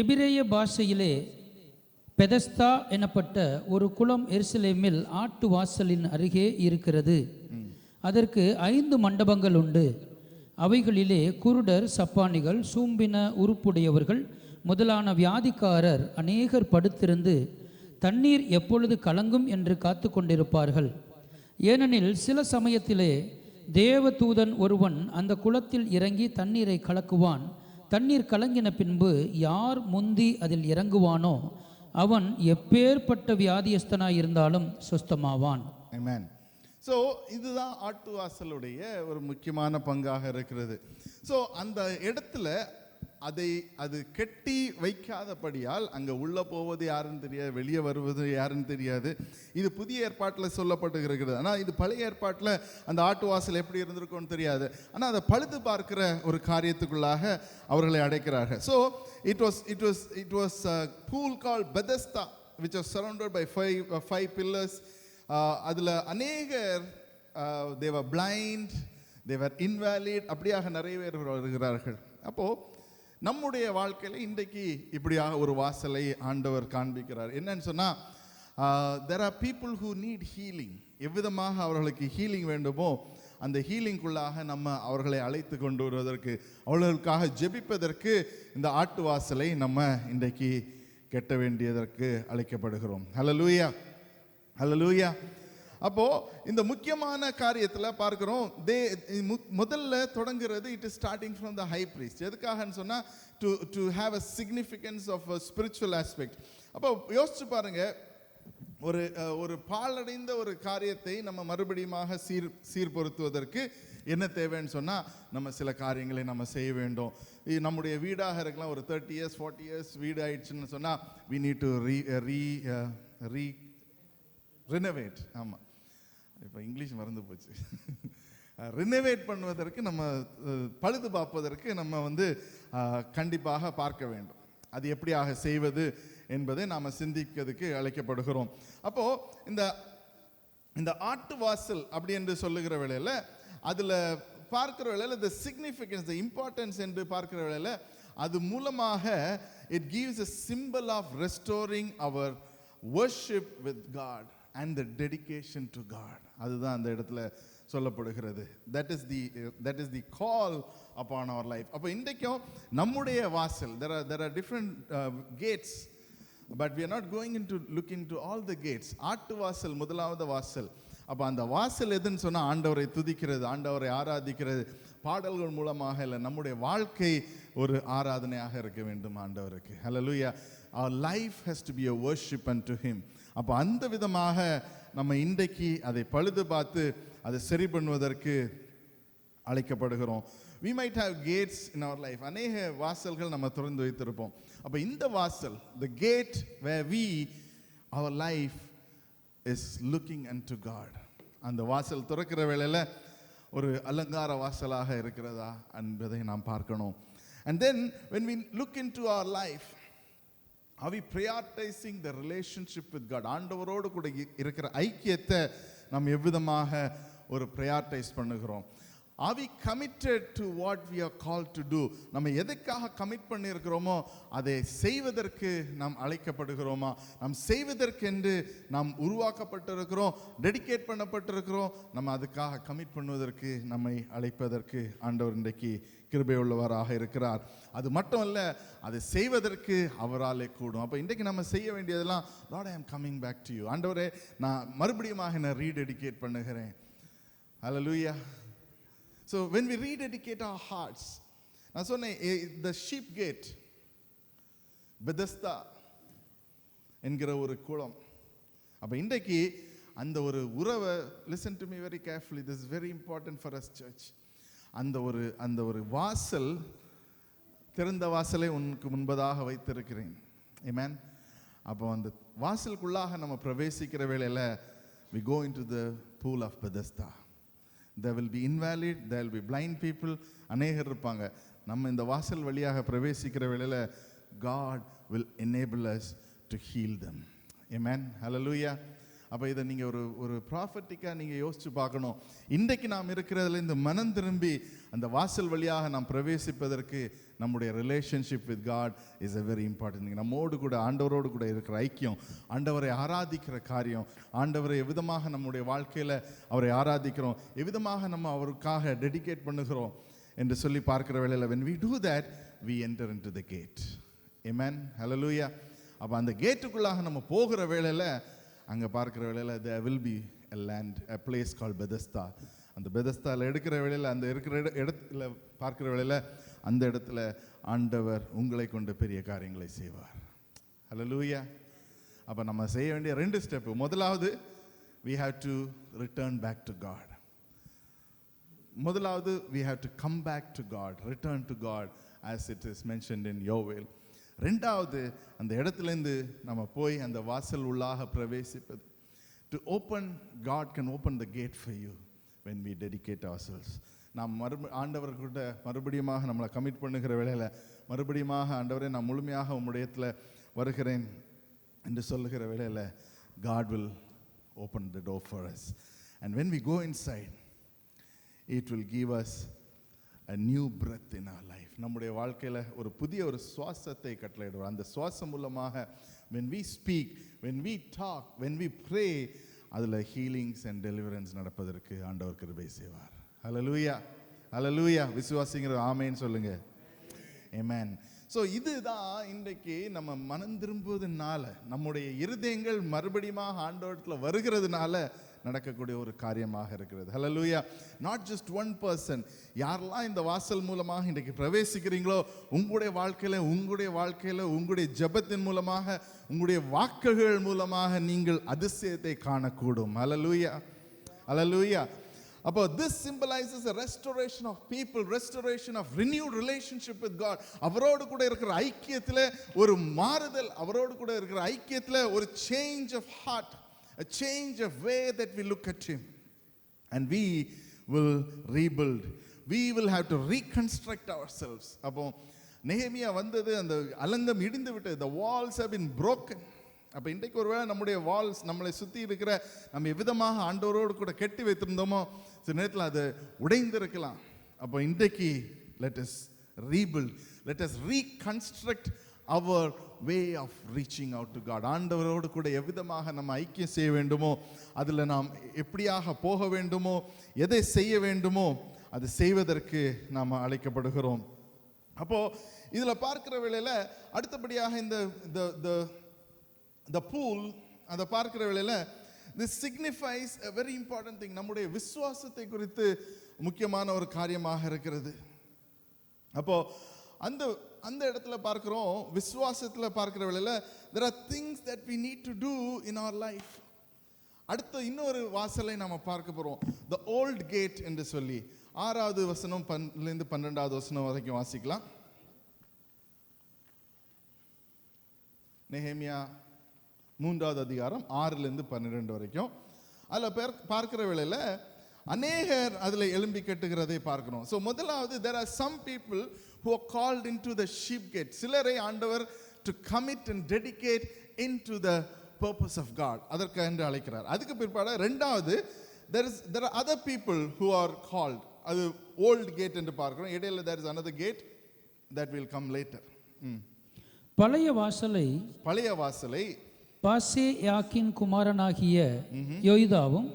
எபிரேய பாஷையிலே பெதஸ்தா எனப்பட்ட ஒரு குளம் எருசலேமில் ஆட்டு வாசலின் அருகே இருக்கிறது. அதற்கு 5 மண்டபங்கள் உண்டு. அவைகளிலே குருடர், சப்பானிகள், சூம்பின உறுப்புடையவர்கள் முதலான வியாதிக்காரர் அநேகர் படுத்திருந்து தண்ணீர் எப்பொழுது கலங்கும் என்று காத்து கொண்டிருப்பார்கள். ஏனெனில் சில சமயத்திலே தேவதூதன் ஒருவன் அந்த குளத்தில் இறங்கி தண்ணீரை கலக்குவான். தண்ணீர் கலங்கின பின்பு யார் முந்தி அதில் இறங்குவானோ அவன் எப்பேற்பட்ட வியாதியஸ்தனாய் இருந்தாலும் சுஸ்தமாவான். ஆமென். ஸோ இதுதான் ஆட்டு வாசலுடைய ஒரு முக்கியமான பங்காக இருக்கிறது. ஸோ அந்த இடத்துல அது கெட்டி வைக்காதபடியால் அங்கே உள்ள போவது யாருன்னு தெரியாது, வெளியே வருவது யாருன்னு தெரியாது. இது புதிய ஏற்பாட்டில் சொல்லப்பட்டுகிறது. ஆனால் இது பழைய ஏற்பாட்டில் அந்த ஆட்டு வாசல் எப்படி இருந்திருக்கும்னு தெரியாது. ஆனால் அதை பழுது பார்க்கிற ஒரு காரியத்துக்குள்ளாக அவர்களை அடைக்கிறார்கள். So it was a pool called Bethesda which was surrounded by five pillars. அதில் அநேகர் they were blind, they were invalid, அப்படியாக நிறைய பேர் வருகிறார்கள். அப்போது நம்முடைய வாழ்க்கையில் இன்றைக்கு இப்படியாக ஒரு வாசலை ஆண்டவர் காண்பிக்கிறார். என்னன்னு சொன்னால் there are people who need healing. எவ்விதமாக அவர்களுக்கு ஹீலிங் வேண்டுமோ அந்த ஹீலிங்குள்ளாக நம்ம அவர்களை அழைத்து கொண்டு வருவதற்கு, அவர்களுக்காக ஜெபிப்பதற்கு இந்த ஆட்டு வாசலை நம்ம இன்றைக்கு கட்ட வேண்டியதற்கு அழைக்கப்படுகிறோம். ஹல்லேலூயா, ஹல்லேலூயா. அப்போ இந்த முக்கியமான காரியத்தில் பார்க்கிறோம், முதல்ல தொடங்குறது it is starting from the high priest. எதுக்காகன்னு சொன்னால் to have a significance of a spiritual aspect. அப்போ யோசிச்சு பாருங்க, ஒரு பாழடைந்த ஒரு காரியத்தை நம்ம மறுபடியுமாக சீர்பொருத்துவதற்கு என்ன தேவைன்னு சொன்னால் நம்ம சில காரியங்களை நம்ம செய்ய வேண்டும். நம்முடைய வீடாக இருக்கலாம், ஒரு 30 years 40 years வீடு ஆயிடுச்சுன்னு சொன்னால் we need to renovate. ஆமாம், இப்போ இங்கிலீஷ் மறந்து போச்சு. ரினோவேட் பண்ணுவதற்கு, நம்ம பழுது பார்ப்பதற்கு நம்ம கண்டிப்பாக பார்க்க வேண்டும். அது எப்படியாக செய்வது என்பதை நாம் சிந்திக்கிறதுக்கு அழைக்கப்படுகிறோம். அப்போது இந்த ஆட்டு வாசல் அப்படி என்று சொல்லுகிற வேளையில், அதில் பார்க்கிற வேளையில் the significance, the importance என்று பார்க்கிற வேளையில், அது மூலமாக it gives a symbol of restoring our worship with God and the dedication to God. அதுதான் அந்த இடத்துல சொல்லப்படுகிறது. that is the call upon our life. அப்போ இன்றைக்கும் நம்முடைய வாசல், there are different gates, but we are not going into look into all the gates. ஆட்டு வாசல் முதலாவது வாசல். அப்போ அந்த வாசல் எதுன்னு சொன்னால் ஆண்டவரை துதிக்கிறது, ஆண்டவரை ஆராதிக்கிறது, பாடல்கள் மூலமாக இல்லை, நம்முடைய வாழ்க்கை ஒரு ஆராதனையாக இருக்க வேண்டும் ஆண்டவருக்கு. ஹல்லேலூயா. our life has to be a worship unto him. அப்போ அந்த விதமாக நம்ம இன்றைக்கு அதை பழுது பார்த்து அதை சரி பண்ணுவதற்கு அழைக்கப்படுகிறோம். we might have gates in our life. அநேக வாசல்கள் நம்ம திறந்து வைத்திருப்போம். அப்போ இந்த வாசல், the gate where our life is looking unto God, அந்த வாசல் திறக்கிற வேளையில் ஒரு அலங்கார வாசலாக இருக்கிறதா என்பதை நாம் பார்க்கணும். and then when we look into our life, Are we prioritizing the relationship with God? ஆண்டவரோடு கூட இருக்கிற ஐக்கியத்தை நாம் எவ்விதமாக ஒரு prioritize பண்ணுகிறோம்? Are we committed to what we are called to do? நம்ம எதுக்காக கமிட் பண்ணியிருக்கிறோமோ அதை செய்வதற்கு நாம் அழைக்கப்படுகிறோமா? நாம் செய்வதற்கென்று நாம் உருவாக்கப்பட்டிருக்கிறோம், டெடிகேட் பண்ணப்பட்டிருக்கிறோம். நம்ம அதுக்காக கமிட் பண்ணுவதற்கு, நம்மை அழைப்பதற்கு ஆண்டவர் இன்றைக்கு கிருபை உள்ளவராக இருக்கிறார். அது மட்டும் அல்ல, அதை செய்வதற்கு அவராலே கூடும். அப்போ இன்றைக்கு நம்ம செய்ய வேண்டியதெல்லாம், lord, I am coming back to you. ஆண்டவரே, நான் மறுபடியுமாக என்ன ரீடெடிகேட் பண்ணுகிறேன். ஹல்லேலூயா. So when we rededicate our hearts, நான் சொன்னேன், the sheep gate, பெதஸ்தா என்கிற ஒரு குளம். அப்போ இன்றைக்கு அந்த ஒரு உறவை, listen to me very carefully, this is very important for us church. அந்த ஒரு வாசல், திறந்த வாசலை உனக்கு முன்பதாக வைத்திருக்கிறேன். Amen. அப்போ அந்த வாசலுக்குள்ளாக நம்ம பிரவேசிக்கிற வேளையில் we go into the pool of Bethesda. There will be invalid, there will be blind people, அநேகர் இருப்பாங்க. நம்ம இந்த வாசல் வழியாக பிரவேசிக்கிற வேளையில் God will enable us to heal them. Amen. Hallelujah. அப்போ இதை நீங்கள் ஒரு ப்ராஃபட்டிக்காக நீங்கள் யோசித்து பார்க்கணும். இன்றைக்கு நாம் இருக்கிறதுல இந்த மனம் திரும்பி அந்த வாசல் வழியாக நாம் பிரவேசிப்பதற்கு நம்முடைய relationship with God is a very important. நம்மோடு கூட, ஆண்டவரோடு கூட இருக்கிற ஐக்கியம், ஆண்டவரை ஆராதிக்கிற காரியம், ஆண்டவரை எவ்விதமாக நம்முடைய வாழ்க்கையில் அவரை ஆராதிக்கிறோம், எவ்விதமாக நம்ம அவருக்காக டெடிகேட் பண்ணுகிறோம் என்று சொல்லி பார்க்கிற வேளையில் when we do that, we enter into the gate. Amen. Hallelujah. அப்போ அந்த கேட்டுக்குள்ளாக நம்ம போகிற வேளையில், அங்கே பார்க்குற வேளையில் there will be a land, a place called Bethesda. அந்த பெதஸ்தாவில் எடுக்கிற வேளையில், அந்த இருக்கிற இடத்துல பார்க்குற வேளையில், அந்த இடத்துல ஆண்டவர் உங்களை கொண்டு பெரிய காரியங்களை செய்வார். ஹல்லேலூயா. அப்போ நம்ம செய்ய வேண்டிய 2 ஸ்டெப்பு. முதலாவது, we have to return back to God. முதலாவது, we have to come back to God, return to God as it is mentioned in Yoel. ரெண்டாவது, அந்த இடத்துலேருந்து நம்ம போய் அந்த வாசல் உள்ளாக பிரவேசிப்பது. To open, God can open the gate for you when we dedicate ourselves. நாம் ஆண்டவர்கிட்ட மறுபடியுமாக நம்மளை கமிட் பண்ணுகிற வேளையில், மறுபடியுமாக ஆண்டவரே நான் முழுமையாக உம்முடையத்தில் வருகிறேன் என்று சொல்லுகிற வேளையில், God will open the door for us. And when we go inside, it will give us a new breath in our life. நம்முடைய வாழ்க்கையில் ஒரு புதிய ஒரு சுவாசத்தை கட்டளையிடுவார். அந்த சுவாசம் மூலமாக when we speak, when we talk, when we pray, அதில் ஹீலிங்ஸ் அண்ட் டெலிவரன்ஸ் நடப்பதற்கு ஆண்டவர் கிருபை செய்வார். ஹல்லேலூயா. ஹல்லேலூயா. விசுவாசிங்கிற ஆமேன்னு சொல்லுங்க. ஆமென். ஸோ இதுதான் இன்றைக்கு நம்ம மனம் திரும்புவதனால, நம்முடைய இருதயங்கள் மறுபடியும் ஆண்டவரத்தில் வருகிறதுனால நடக்கக்கூடிய ஒரு காரியமாக இருக்கிறது. Hallelujah. Not just one person. யாரெல்லாம் இந்த வாசல் மூலமாக இன்றைக்கு பிரவேசிக்கிறீங்களோ, உங்களுடைய வாழ்க்கையில் உங்களுடைய ஜெபத்தின் மூலமாக, உங்களுடைய வாக்குகள் மூலமாக நீங்கள் அதிசயத்தை காணக்கூடும். ஹல்லேலூயா. ஹல்லேலூயா. அப்போ this symbolizes a restoration of people, restoration of renewed relationship with God. அவரோடு கூட இருக்கிற ஐக்கியத்தில் ஒரு மாறுதல், அவரோடு கூட இருக்கிற ஐக்கியத்தில் ஒரு change of heart, a change of way that we look at him, and we will rebuild. We will have to reconstruct ourselves. அப்போ நெகேமியா வந்தது, அந்த அலங்கம் இடிந்து விட்டது. The walls have been broken. அப்போ இன்றைக்கு ஒருவேளை நம்முடைய வால்ஸ், நம்மளை சுற்றி இருக்கிற நம்ம எவ்விதமாக ஆண்டவரோடு கூட கெட்டி வைத்திருந்தோமோ, சில நேரத்தில் அது உடைந்திருக்கலாம். அப்போ இன்றைக்கு let us rebuild, let us reconstruct our way of reaching out to God. ஆண்டவரோடு கூட எவ்விதமாக நம்ம ஐக்கியம் செய்ய வேண்டுமோ, அதில் நாம் எப்படியாக போக வேண்டுமோ, எதை செய்ய வேண்டுமோ அது செய்வதற்கு நாம் அழைக்கப்படுகிறோம். அப்போ இதில் பார்க்கிற வேளையில் அடுத்தபடியாக இந்த pool அதை பார்க்கிற வேளையில், this signifies a very important thing. நம்முடைய விசுவாசத்தை குறித்து முக்கியமான ஒரு காரியமாக இருக்கிறது. அப்போ அந்த இடத்துல பார்க்கிறோம், விசுவாசத்தில் பார்க்கிற வேளையில் there are things that we need to do in our life. அடுத்த இன்னொரு வாசலை நாம பார்க்க போறோம், the old gate என்று சொல்லி. 6வது வசனம் 12வது வசனம் வரைக்கும் வாசிக்கலாம். நெகேமியா 3வது அதிகாரம் 6-12 வரைக்கும். அதில் பார்க்கிற வேளையில் அநேகர் அதில் எழும்பி கட்டுகிறதை பார்க்கிறோம். ஸோ முதலாவது, there are some people who are called into the sheep gate. சிலரை ஆண்டவர் to commit and dedicate into the purpose of God. அதற்கு என்று அழைக்கிறார். அதுக்கு பிற்பாடு இரண்டாவது there are other people who are called. அது old gate என்று பார்க்கிறோம். இடையில there is another gate that will come later. பழைய வாசலை பாசேயாக்கின் குமாரனாகிய யோய்தாவும்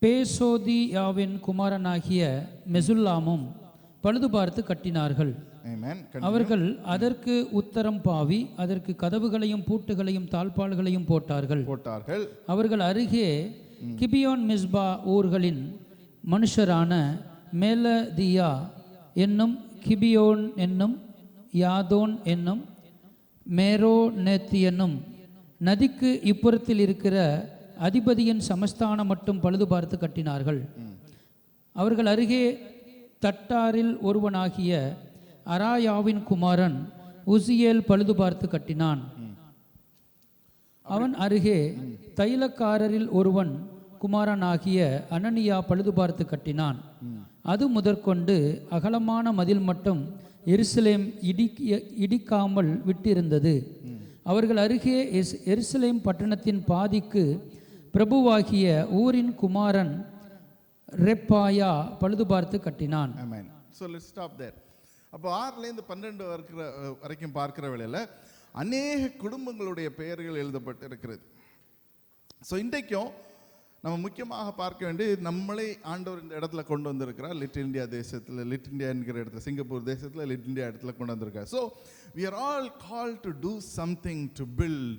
பேசோதியாவின் குமாரனாகிய மெசுல்லாமும் பழுது பார்த்து கட்டினார்கள். அவர்கள் அதற்கு உத்தரம் பாவி அதற்கு கதவுகளையும் பூட்டுகளையும் தாழ்பாள்களையும் போட்டார்கள். அவர்கள் அருகே கிபியோன் மிஸ்பா ஊர்களின் மனுஷரான மேலதியா என்னும் கிபியோன் என்னும் யாதோன் என்னும் மேரோனேத்தி என்னும் நதிக்கு இப்புறத்தில் இருக்கிற அதிபதியின் சமஸ்தானம் மட்டும் பழுது பார்த்து கட்டினார்கள். அவர்கள் அருகே தட்டாரில் ஒருவனாகிய அராயாவின் குமாரன் உசியேல் பழுது பார்த்து கட்டினான். அவன் அருகே தைலக்காரரில் ஒருவன் குமாரனாகிய அனனியா பழுது பார்த்து கட்டினான். அது முதற்கொண்டு அகலமான மதில் மட்டும் எருசலேம் இடிக்காமல் விட்டிருந்தது. அவர்கள் அருகே எருசலேம் பட்டணத்தின் பாதிக்கு பிரபுவாகிய ஊரின் குமாரன் ரெப்பாயா பழுது பார்த்து கட்டினான். So let's stop there. அப்போ 6லேருந்து 12 வரைக்கும் பார்க்கிற வேளையில் அநேக குடும்பங்களுடைய பெயர்கள் எழுதப்பட்டு இருக்கிறது. ஸோ இன்றைக்கும் நம்ம முக்கியமாக பார்க்க வேண்டியது நம்மளை ஆண்டவர் இந்த இடத்துல கொண்டு வந்திருக்கிறார். லிட்டில் இந்தியா தேசத்தில், லிட்டில் இந்தியா என்கிற இடத்துல, சிங்கப்பூர் தேசத்தில் லிட்டில் இந்தியா இடத்துல கொண்டு வந்திருக்கார். So we are all called to do something to build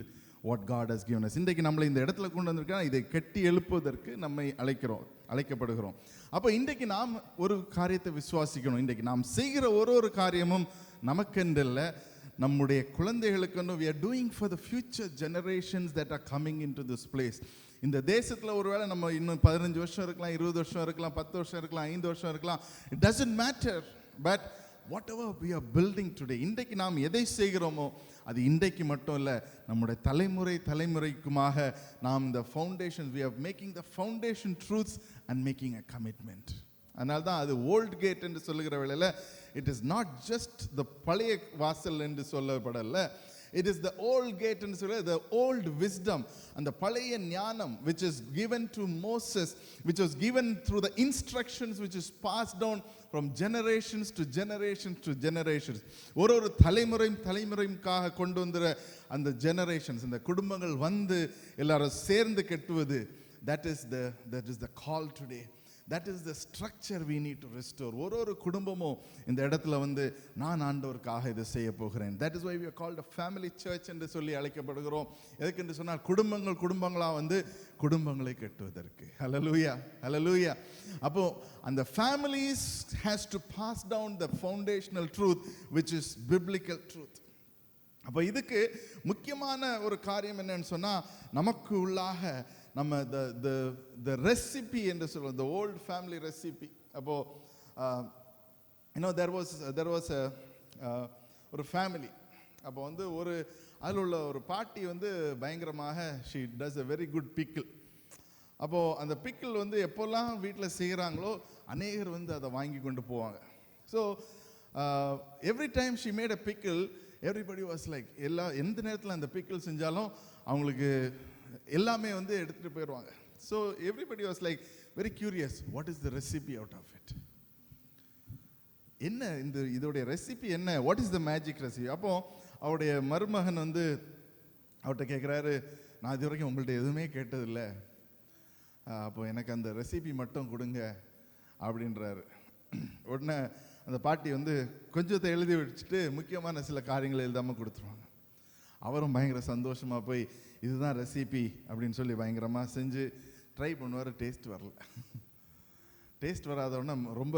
what God has given us. இன்றைக்கு நம்மளை இந்த இடத்துல கொண்டு வந்திருக்கார். இதை கட்டி எழுப்புவதற்கு நம்மை அழைக்கப்படுகிறோம். அப்போ இன்றைக்கு நாம் ஒரு காரியத்தை விசுவாசிக்கணும். இன்றைக்கு நாம் செய்கிற ஒரு காரியமும் நமக்கென்றல்ல, நம்முடைய குழந்தைகளுக்கு. we are doing for the future generations that are coming into this place. இந்த தேசத்தில் ஒருவேளை நம்ம இன்னும் 15 வருஷம் இருக்கலாம், 20 வருஷம் இருக்கலாம், 10 வருஷம் இருக்கலாம், 5 வருஷம் இருக்கலாம். It doesn't matter. But whatever we are building today, இன்றைக்கு நாம் எதை செய்கிறோமோ அது இன்றைக்கு மட்டும் இல்லை, நம்முடைய தலைமுறைக்குமாக நாம் இந்த foundation, we are making the foundation truths and making a commitment. அதனால தான் அது ஓல்ட் கேட் என்று சொல்லுகிற வேளையில் it is not just the பழைய வாசல் என்று சொல்லப்படல. It is the old gate and the old wisdom and the பழைய ஞானம் which is given to Moses, which was given through the instructions which is passed down from generations to generations. ஒரு தலைமுறைக்காக கொண்டு வந்த அந்த generations, அந்த குடும்பங்கள் வந்து எல்லாரும் சேர்ந்து கட்டுவது, that is the call today. That is the structure we need to restore. ஒரு குடும்பமும் இந்த இடத்துல வந்து நான் ஆண்டவருக்காக இதை செய்ய போகிறேன். That is why we are called a family church என்று சொல்லி அழைக்கப்படுகிறோம். எதுக்கு என்று சொன்னால் குடும்பங்களா வந்து குடும்பங்களை கட்டுவதற்கு. Hallelujah. அப்போ அந்த families has to pass down the foundational truth which is biblical truth. அப்போ இதுக்கு முக்கியமான ஒரு காரியம் என்னன்னு சொன்னா, நமக்கு உள்ளாக நம்ம the recipe என்று சொல்லுவோம், the old family recipe. அப்போ there was ஒரு ஃபேமிலி. அப்போ வந்து அதில் உள்ள ஒரு பாட்டி வந்து பயங்கரமாக she does a very good pickle. அப்போ அந்த பிக்கிள் வந்து எப்போல்லாம் வீட்டில் செய்கிறாங்களோ அநேகர் வந்து அதை வாங்கி கொண்டு போவாங்க. So every time she made a pickle, everybody was like, எந்த நேரத்தில் அந்த பிக்கிள் செஞ்சாலும் அவங்களுக்கு எல்லாமே வந்து எடுத்துட்டு போயிடுவாங்க. So everybody was like very curious, what is the recipe out of it? என்ன இதோடைய ரெசிபி என்ன? What is the magic recipe? அப்போ அவருடைய மருமகன் வந்து அவர்கிட்ட கேட்குறாரு, நான் இது வரைக்கும் உங்கள்கிட்ட எதுவுமே கேட்டதில்லை, அப்போ எனக்கு அந்த ரெசிபி மட்டும் கொடுங்க அப்படின்றாரு. உடனே அந்த பாட்டி வந்து கொஞ்சத்தை எழுதி வச்சுட்டு முக்கியமான சில காரியங்களை எழுதாமல் கொடுத்துருவாங்க. அவரும் பயங்கர சந்தோஷமாக போய் இதுதான் ரெசிபி அப்படின்னு சொல்லி பயங்கரமாக செஞ்சு ட்ரை பண்ணுவார். டேஸ்ட் வரல. டேஸ்ட் வராதவுடனே ரொம்ப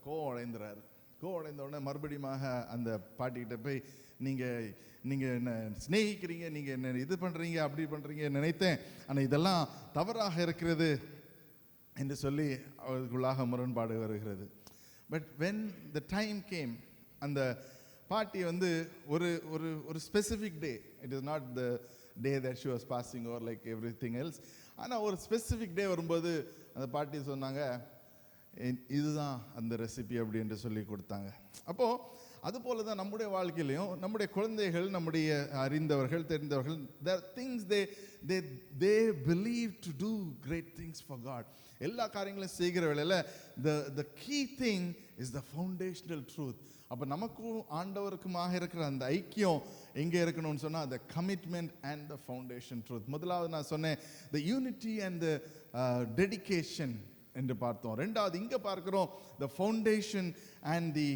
கோவம் அடைந்த உடனே மறுபடியுமாக அந்த பாட்டிக்கிட்ட போய் நீங்கள் என்ன ஸ்நேகிக்கிறீங்க, நீங்கள் என்ன இது பண்ணுறீங்க, அப்படி பண்ணுறீங்க நினைத்தேன், ஆனால் இதெல்லாம் தவறாக இருக்கிறது என்று சொல்லி அவர்களுக்குள்ளாக முரண்பாடு வருகிறது. But when the time game, அந்த பாட்டி வந்து ஒரு specific day, it is not the day that she was passing over like every thing else, ஆனால் ஒரு ஸ்பெசிஃபிக் டே வரும்போது அந்த பாட்டி சொன்னாங்க, இதுதான் அந்த ரெசிபி அப்படி என்று சொல்லி கொடுத்தாங்க. அப்போது அதுபோல தான் நம்முடைய வாழ்க்கையிலையும் நம்முடைய குழந்தைகள், நம்முடைய அறிந்தவர்கள், தெரிந்தவர்கள், there things they believe to do great things for God. எல்லா காரியங்களும் செய்கிற வேளையில the key thing is the foundational truth. அப்போ நமக்கும் ஆண்டவருக்குமாக இருக்கிற அந்த ஐக்கியம் எங்கே இருக்கணும்னு சொன்னால் the commitment and the foundation truth. முதலாவது நான் சொன்னேன் the unity and the dedication என்று பார்த்தோம். ரெண்டாவது இங்கே பார்க்கிறோம் the foundation and the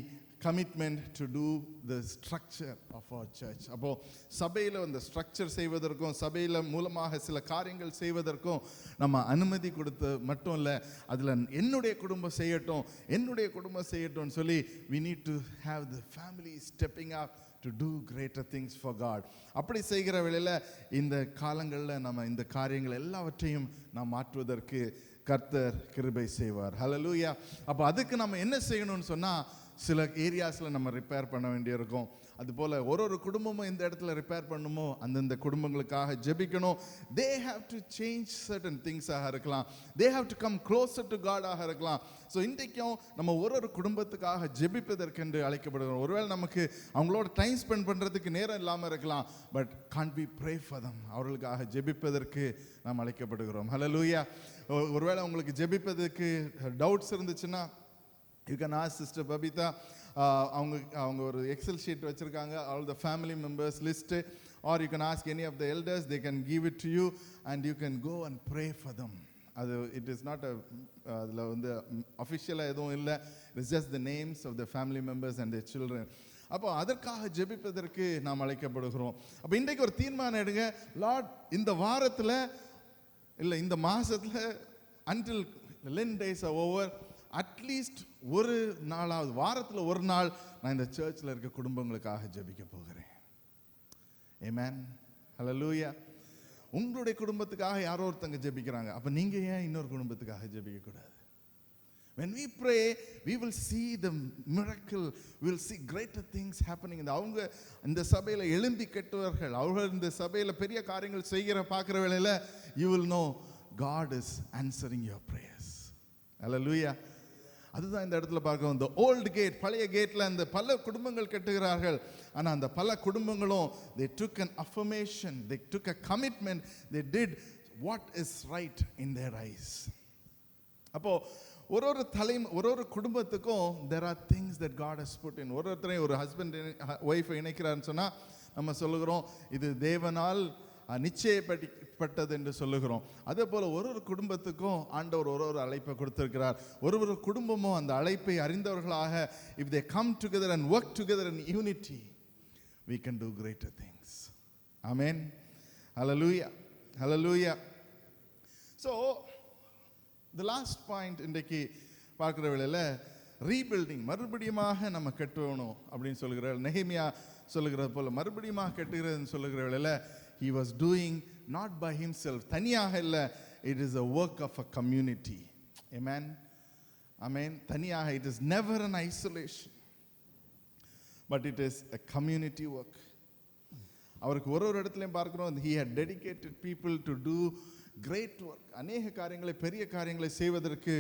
commitment to do the structure of our church. அப்போ சபையில் அந்த ஸ்ட்ரக்சர் செய்வதற்கும் சபையில் மூலமாக சில காரியங்கள் செய்வதற்கும் நம்ம அனுமதி கொடுத்து மட்டும் இல்லை, அதில் என்னுடைய குடும்பம் செய்யட்டும் சொல்லி we need to have the family stepping up to do greater things for God. அப்படி செய்கிற வேளையில் இந்த காலங்களில் நம்ம இந்த காரியங்கள் எல்லாவற்றையும் நாம் மாற்றுவதற்கு கர்த்தர் கிருபை செய்வார். ஹல்லேலூயா. அப்போ அதுக்கு நம்ம என்ன செய்யணும்னு சொன்னால், சில ஏரியாஸில் நம்ம ரிப்பேர் பண்ண வேண்டியிருக்கும். அதுபோல் ஒரு குடும்பமும் இந்த இடத்துல ரிப்பேர் பண்ணுமோ அந்தந்த குடும்பங்களுக்காக ஜெபிக்கணும். They have to change certain திங்ஸாக இருக்கலாம், they have to come closer to காடாக இருக்கலாம். ஸோ இன்றைக்கும் நம்ம ஒரு குடும்பத்துக்காக ஜெபிப்பதற்கென்று அழைக்கப்படுகிறோம். ஒருவேளை நமக்கு அவங்களோட டைம் ஸ்பெண்ட் பண்ணுறதுக்கு நேரம் இல்லாமல் இருக்கலாம், but can't be pray for them. அவர்களுக்காக ஜெபிப்பதற்கு நாம் அழைக்கப்படுகிறோம். ஹல்லேலூயா. ஒருவேளை உங்களுக்கு ஜெபிப்பதற்கு டவுட்ஸ் இருந்துச்சுன்னா you can ask Sister Babita. அவங்க ஒரு எக்ஸல் ஷீட் வச்சுருக்காங்க, all the family members list, or you can ask any of the elders, they can give it to you and you can go and pray for them. அது இட் இஸ் நாட் அதில் வந்து அஃபிஷியலாக எதுவும் இல்லை, it is just the names of the family members and the children. அப்போ அதற்காக ஜெபிப்பதற்கு நாம் அழைக்கப்படுகிறோம். அப்போ இன்றைக்கு ஒரு தீர்மானம் எடுங்க, லார்ட் இந்த வாரத்தில் இல்லை இந்த மாதத்தில் until Lent days are over, at least ஒரு நாளாவது வாரத்தில் ஒரு நாள் நான் இந்த சர்ச்சில் இருக்க குடும்பங்களுக்காக ஜெபிக்க போகிறேன். ஆமென். ஹல்லேலூயா. உங்களுடைய குடும்பத்துக்காக யாரோ ஒருத்தங்க ஜெபிக்கிறாங்க, அப்போ நீங்கள் ஏன் இன்னொரு குடும்பத்துக்காக ஜெபிக்கக்கூடாது? When we pray, we will see the miracle, we will see greater things happening. அவங்க இந்த சபையில் எழும்பி கெட்டவர்கள், அவர்கள் இந்த சபையில் பெரிய காரியங்கள் செய்கிற பார்க்குற வேளையில் you will know God is answering your prayers. Hallelujah. அதுதான் இந்த இடத்துல பார்க்கிறோம். the old gate, பழைய கேட்டில் அந்த பல குடும்பங்கள் கட்டுகிறார்கள். ஆனால் அந்த பல குடும்பங்களும் they took an affirmation, they took a commitment, they did what is right in their eyes. அப்போ ஒரு குடும்பத்துக்கும் there are things that God has put in. ஒருத்தரையும் ஒரு ஹஸ்பண்ட் ஒய்ஃபை இணைக்கிறாருன்னு சொன்னால் நம்ம சொல்லுகிறோம் இது தேவனால் நிச்சயப்பட்டது என்று சொல்லுகிறோம். அதே போல் ஒரு குடும்பத்துக்கும் ஆண்டவர் ஒரு அழைப்பை கொடுத்திருக்கிறார். ஒரு குடும்பமும் அந்த அழைப்பை அறிந்தவர்களாக if they come together and work together in unity, we can do greater things. Amen. Hallelujah. Hallelujah. So the last point இன்றைக்கு பார்க்கிற வேளையில் ரீபில்டிங், மறுபடியுமாக நம்ம கட்டணும் அப்படின்னு சொல்லுகிறார். நெகேமியா சொல்லுகிறது போல மறுபடியுமாக கட்டுகிறதுன்னு சொல்லுகிற வேளையில் he was doing not by himself, தனியாக இல்லை, it is a work of a community. Amen. Amen. தனியாக, it is never an isolation, but it is a community work. அவருக்கு ஒரு இடத்துலையும் பார்க்கிறோம், he had dedicated people to do great work. அநேக காரியங்களை, பெரிய காரியங்களை செய்வதற்கு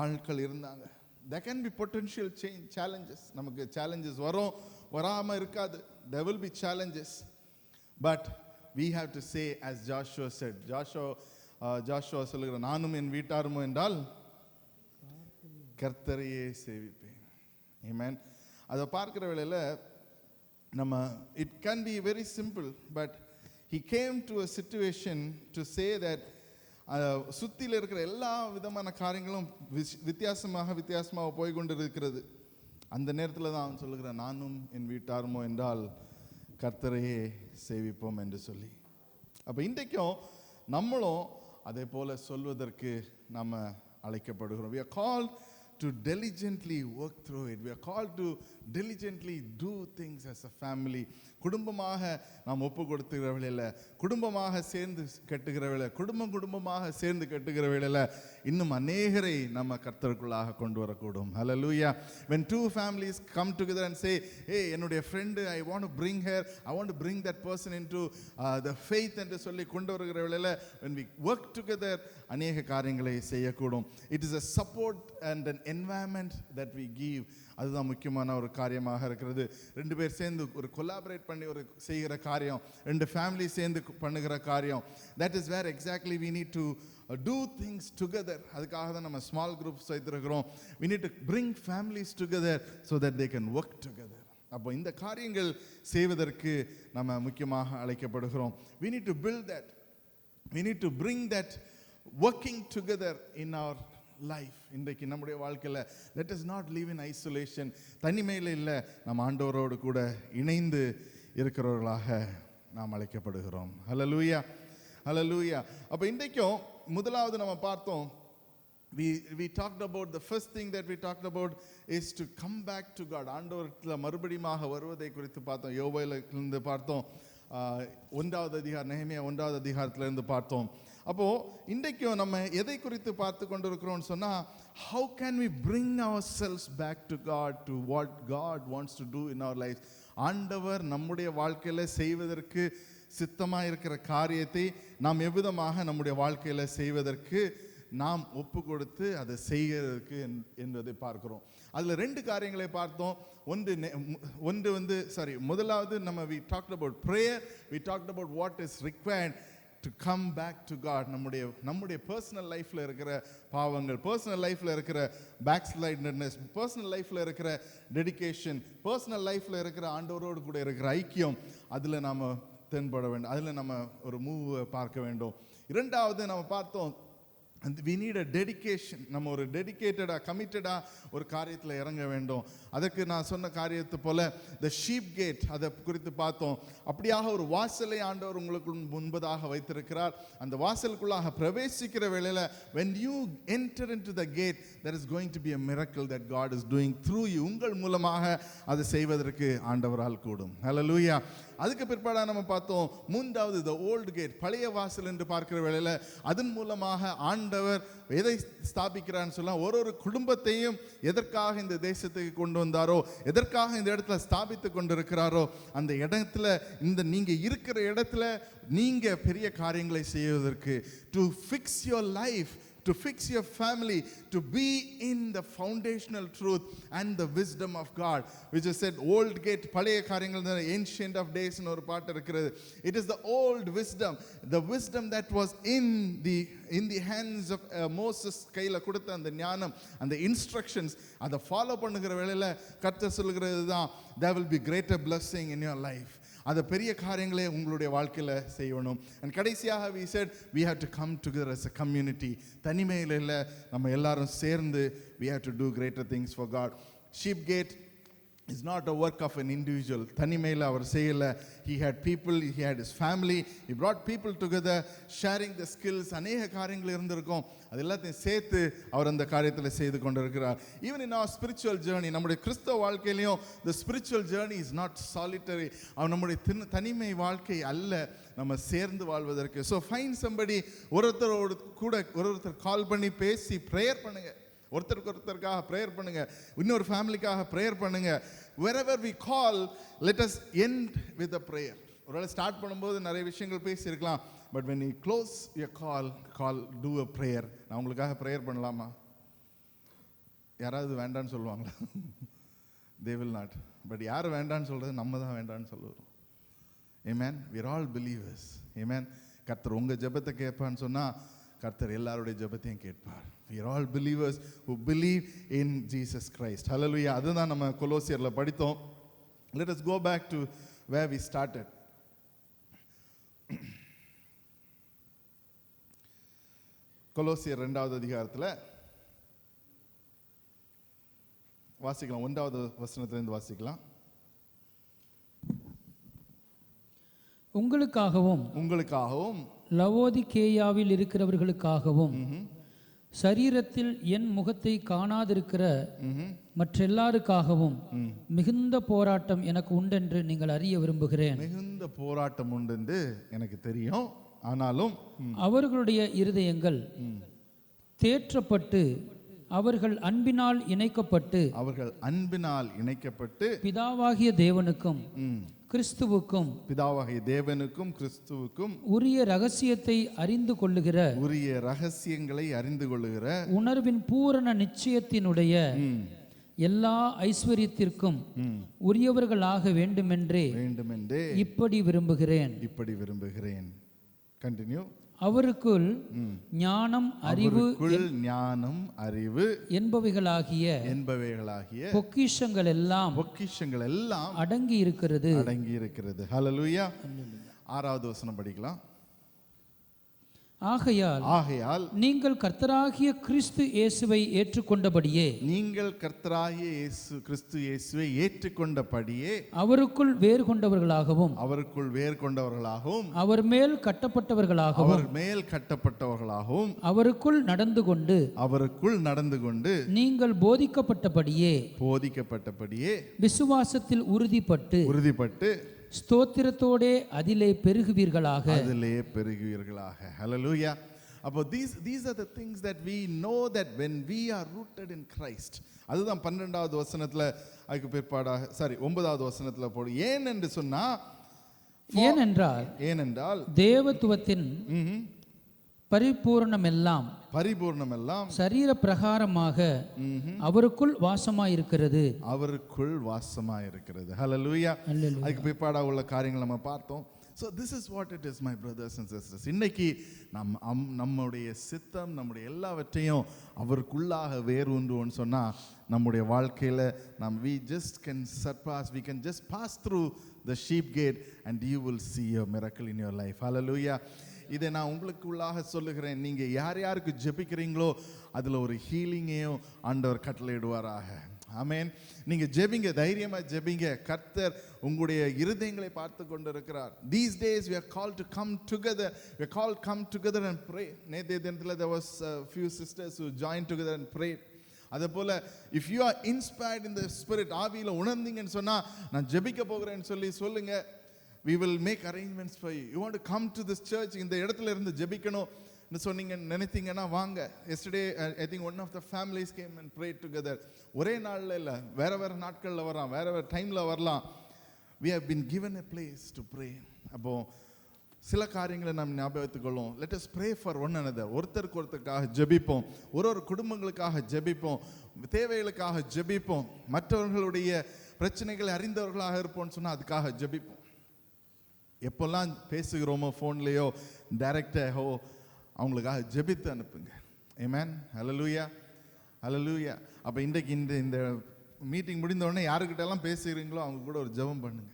ஆட்கள் இருந்தாங்க. there can be potential challenges. நமக்கு challenges வராமல் இருக்காது. there will be challenges, but we have to say as Joshua said. Joshua சொல்லுகிற நானும் என் வீட்டாருமோ என்றால் கர்த்தரையே சேவிப்பேன். Amen. அதை பார்க்கிற வேளையில் நம்ம it can be very simple, but he came to a situation to say that சுத்தியில் இருக்கிற எல்லா விதமான காரியங்களும் வித்தியாசமாக போய்கொண்டு இருக்கிறது. அந்த நேரத்தில் தான் அவன் சொல்லுகிறான், நானும் என் வீட்டாருமோ என்றால் கர்த்தரையே சேவிப்போம் என்று சொல்லி. அப்போ இன்றைக்கும் நம்மளும் அதே போல சொல்வதற்கு நம்ம அழைக்கப்படுகிறோம். We are called to diligently work through it. We are called to diligently do things as a family. குடும்பமாக நாம் ஒப்பு கொடுத்துகிற வேளையில், குடும்பமாக சேர்ந்து கட்டுகிற வேளையில், குடும்பமாக சேர்ந்து கட்டுகிற வேளையில் இன்னும் அநேகரை நம்ம கர்த்தருக்குள்ளாக கொண்டு வரக்கூடும். Hallelujah. When two families come together and say, hey, என்னுடைய friend, I want to bring her, I want to bring that person into the faith என்று சொல்லி கொண்டு வருகிற வேளையில் when we work together அநேக காரியங்களை செய்யக்கூடும். It is a support and an environment that we give, அதுதான் முக்கியமான ஒரு காரியமாக இருக்கிறது. ரெண்டு பேர் சேர்ந்து ஒரு கொலாபரேட் பண்ணி ஒரு செய்கிற காரியம், ரெண்டு ஃபேமிலி சேர்ந்து பண்ணுகிற காரியம், that is where exactly we need to do things together. அதுக்காக தான் நம்ம ஸ்மால் குரூப்ஸ் வைத்திருக்கிறோம். we need to bring families together so that they can work together. அப்போ இந்த காரியங்கள் செய்வதற்கு நம்ம முக்கியமாக அழைக்கப்படுகிறோம். we need to build that, we need to bring that working together in our life. இன்றைக்கு நம்முடைய வாழ்க்கையில் let us not live in isolation. தனிமையில் இல்லை, நம்ம ஆண்டவரோடு கூட இணைந்து இருக்கிறவர்களாக நாம் அழைக்கப்படுகிறோம். ஹல்லேலூயா, ஹல்லேலூயா. அப்போ இன்றைக்கும் முதலாவது நம்ம பார்த்தோம், we talked about the first thing that we talked about is to come back to God. ஆண்டவரிடத்தில் மறுபடியுமாக வருவதை குறித்து பார்த்தோம். யோவேலிலிருந்து பார்த்தோம், 1வது அதிகாரம், நெகேமியா 1வது அதிகாரத்திலிருந்து பார்த்தோம். அப்போ இன்றைக்கும் நம்ம எதை குறித்து பார்த்து கொண்டிருக்கிறோம்னு சொன்னா, how can we bring ourselves back to God, to what God wants to do in our lives. ஆண்டவர் நம்முடைய வாழ்க்கையில செய்வதற்கு சித்தமாக இருக்கிற காரியத்தை நாம் எவ்விதமாக நம்முடைய வாழ்க்கையில செய்வதற்கு நாம் ஒப்பு கொடுத்து அதை செய்கிறதுக்கு என்பதை பார்க்கிறோம். அதில் ரெண்டு காரியங்களை பார்த்தோம். முதலாவது நம்ம we talked about prayer, we talked about what is required to come back to God. நம்முடைய பர்சனல் லைஃப்ல இருக்கிற பாவங்கள், பர்சனல் லைஃப்ல இருக்கிற பேக்ஸ்லைடர்னஸ், பர்சனல் லைஃப்ல இருக்கிற டெடிகேஷன், பர்சனல் லைஃப்ல இருக்கிற ஆண்டவரோடு கூட இருக்கிற ஐக்கியம், அதில் நாம தென்பட வேண்டும், அதில் நம்ம ஒரு மூவ் பார்க்க வேண்டும். இரண்டாவது நம்ம பார்த்தோம், we need a dedication. நம்ம ஒரு டெடிகேட்டடாக கமிட்டடாக ஒரு காரியத்தில் இறங்க வேண்டும். அதற்கு நான் சொன்ன காரியத்தை போல the sheep gate, அதை குறித்து பார்த்தோம். அப்படியாக ஒரு வாசலை ஆண்டவர் உங்களுக்கு முன்பதாக வைத்திருக்கிறார். அந்த வாசலுக்குள்ளாக பிரவேசிக்கிற வேளையில் when you enter into the gate, there is going to be a miracle that God is doing through you. உங்கள் மூலமாக அதை செய்வதற்கு ஆண்டவரால் கூடும். ஹல்லேலூயா. அதுக்கு பிற்பாடு நம்ம பார்த்தோம், மூன்றாவது the old gate, பழைய வாசல் என்று பார்க்கிற வேளையில் அதன் மூலமாக ஆண்டவர் எதை ஸ்தாபிக்கிறான்னு சொல்லலாம், ஒரு குடும்பத்தையும் எதற்காக இந்த தேசத்துக்கு கொண்டு வந்தாரோ, எதற்காக இந்த இடத்துல ஸ்தாபித்து கொண்டிருக்கிறாரோ, அந்த இடத்துல நீங்க இருக்கிற இடத்துல நீங்க பெரிய காரியங்களை செய்வதற்கு, to fix your life, to fix your family, to be in the foundational truth and the wisdom of God, which is said old gate, பழைய காரியங்கள், ancient of days ன்னு ஒரு பாட்டு இருக்கிறது. It is the old wisdom, the wisdom that was in the hands of Moses, கையில கொடுத்த அந்த ஞானம், அந்த instructions, அதை ஃபாலோ பண்ணுகிற வேளையில கர்த்தர் சொல்கிறது தான், there will be greater blessing in your life. அது பெரிய காரியங்களே உங்களுடைய வாழ்க்கையில் செய்யணும். அண்ட் கடைசியாக we said we have to come together as a community. தனிமையில் இல்லை, நம்ம எல்லாரும் சேர்ந்து we have to do greater things for God. Sheep gate is not a work of an individual. தனிமையில் அவர் செய்யலை. He had people, he had his family, he brought people together, sharing the skills. அநேக காரியங்கள் இருந்திருக்கும், அது எல்லாத்தையும் சேர்த்து அவர் அந்த காரியத்தில் செய்து கொண்டிருக்கிறார். Even in our spiritual journey, நம்முடைய கிறிஸ்தவ வாழ்க்கையிலையும் the spiritual journey is not solitary. நம்முடைய தனிமை வாழ்க்கை அல்ல, நம்ம சேர்ந்து வாழ்வதற்கு. So find somebody, ஒருத்தர் கால் பண்ணி பேசி ப்ரேயர் பண்ணுங்க, ஒருத்தருக்காக ப்ரேயர் பண்ணுங்க, இன்னொரு ஃபேமிலிக்காக ப்ரேயர் பண்ணுங்க. wherever we call, let us end with a prayer. ஒருவேளை ஸ்டார்ட் பண்ணும்போது நிறைய விஷயங்கள் பேசியிருக்கலாம், but when you close your call, do a prayer. நான் உங்களுக்காக ப்ரேயர் பண்ணலாமா? யாராவது வேண்டான்னு சொல்லுவாங்களா? they will not. பட் யார் வேண்டான்னு சொல்றது? நம்ம தான் வேண்டான்னு சொல்லுவோம். amen. we are all believers. amen. கர்த்தர் உங்க ஜெபத்தை கேட்பான்னு சொன்னா கர்த்தர் எல்லாருடைய ஜெபத்தையும் கேட்பார். we are all believers who believe in Jesus Christ. hallelujah. அதுதான் நம்ம கொலோசியர்ல படித்தோம். let us go back to where we started. கொலோசியர் 2வது அதிகாரத்தில் வாசிக்கலாம். 1வது வசனத்திலிருந்து வாசிக்கலாம். உங்களுக்காகவும் லவோதிகேயாவில் இருக்கிறவர்களுக்காகவும் சரீரத்தில் என் முகத்தை காணாதிருக்கிற மற்றெல்லாருக்காகவும் மிகுந்த போராட்டம் எனக்கு உண்டென்று நீங்கள் அறிய விரும்புகிறேன். மிகுந்த போராட்டம் உண்டு எனக்கு தெரியும், ஆனாலும் அவர்களுடைய இருதயங்கள் தேற்றப்பட்டு அவர்கள் அன்பினால் இணைக்கப்பட்டு பிதாவாகிய தேவனுக்கும் கிறிஸ்துவுக்கும் பிதாவாகிய தேவனுக்கும் கிறிஸ்துவுக்கும் உரிய ரகசியத்தை அறிந்து கொள்ளுகிற உரிய ரகசியங்களை அறிந்து கொள்ளுகிற உணர்வின் பூரண நிச்சயத்தினுடைய எல்லா ஐஸ்வர்யத்திற்கும் உரியவர்களாக வேண்டுமென்றே இப்படி விரும்புகிறேன். கண்டினியூ. அவருக்குள் ஞானம் அறிவு என்பவைகளாகிய பொக்கிஷங்கள் எல்லாம் அடங்கி இருக்கிறது. ஹல்லேலூயா. 6வது வசனம் படிக்கலாம். ஆகையால் நீங்கள் கர்த்தராகிய கிறிஸ்து இயேசுவை ஏற்றுக்கொண்டபடியே அவருக்குள் வேறு கொண்டவர்களாகவும் அவர் மேல் கட்டப்பட்டவர்களாகவும் அவருக்குள் நடந்து கொண்டு நீங்கள் போதிக்கப்பட்டபடியே விசுவாசத்தில் உறுதிப்பட்டு ஸ்தோத்திரத்தோடே அதிலே பெருகுவீர்களாக. Hallelujah. About these are the things that we know that when we are rooted in Christ. அதுதான் 12வது வசனத்துல அதுக்கு பிற்பாடாக 9வது வசனத்துல போடு. ஏனென்று சொன்னா ஏனென்றால் தேவத்துவத்தின் பரிபூரணமெல்லாம் சரீர பிரகாரமாக அவருக்குள் வாசமாயிருக்கிறது. ஹல்லேலூயா. அதுக்கு பிற்பாடா உள்ள காரியங்களை நம்ம பார்த்தோம். So this is what it is, my brothers and sisters. இன்னைக்கு நம்முடைய சித்தம் நம்முடைய எல்லாவற்றையும் அவருக்குள்ளாக வேரூன்றுவோன்னு சொன்னா நம்முடைய வாழ்க்கையில we just can surpass, we can just pass through the sheep gate and you will see a miracle in your life. Hallelujah. இதை நான் உங்களுக்கு உள்ளாக சொல்லுகிறேன். நீங்க யாருக்கு ஜெபிக்கிறீங்களோ அதுல ஒரு ஹீலிங்கையும் ஆண்டவர் கட்டளையிடுவாராக. ஆமென். நீங்க ஜெபிங்க, தைரியமா ஜெபிங்க. கர்த்தர் உங்களுடைய இருதயங்களை பார்த்து கொண்டிருக்கிறார். These days we are called to come together. We are called come together and pray. நேற்றைய தினத்துல there was a few sisters who joined together and prayed. அதேபோல if you are inspired in the spirit, ஆவியில உணர்ந்தீங்கன்னு சொன்னா நான் ஜெபிக்க போகிறேன்னு சொல்லுங்க. We will make arrangements for you. You want to come to this church, இந்த இடத்துல இருந்து ஜெபிக்கணும் ன்னு சொன்னீங்க நினைத்தீங்கன்னா வாங்க. Yesterday I think one of the families came and prayed together. ஒரே நாள்ல இல்ல, வேற நாட்கள்ல வரலாம், வேற டைம்ல வரலாம். We have been given a place to pray. அப்போ சில காரியங்களை நாம் ஞாபகத்துக் கொள்வோம். Let us pray for one another. ஒருத்தருக்காக ஜெபிப்போம், ஒரு குடும்பங்களுக்காக ஜெபிப்போம், தேவைகளுக்காக ஜெபிப்போம், மற்றவர்களுடைய பிரச்சனைகளை அறிந்தவர்களாக இருப்போம்னு சொன்னா அதுக்காக ஜெபிப்போம். எப்பெல்லாம் பேசுகிறோமோ ஃபோன்லேயோ டைரக்டாகவோ அவங்களுக்காக ஜெபித்து அனுப்புங்க. ஆமென். ஹல்லேலூயா. ஹல்லேலூயா. அப்போ இன்றைக்கு இந்த மீட்டிங் முடிந்த உடனே யாருக்கிட்ட எல்லாம் பேசுகிறீங்களோ அவங்க கூட ஒரு ஜெபம் பண்ணுங்க.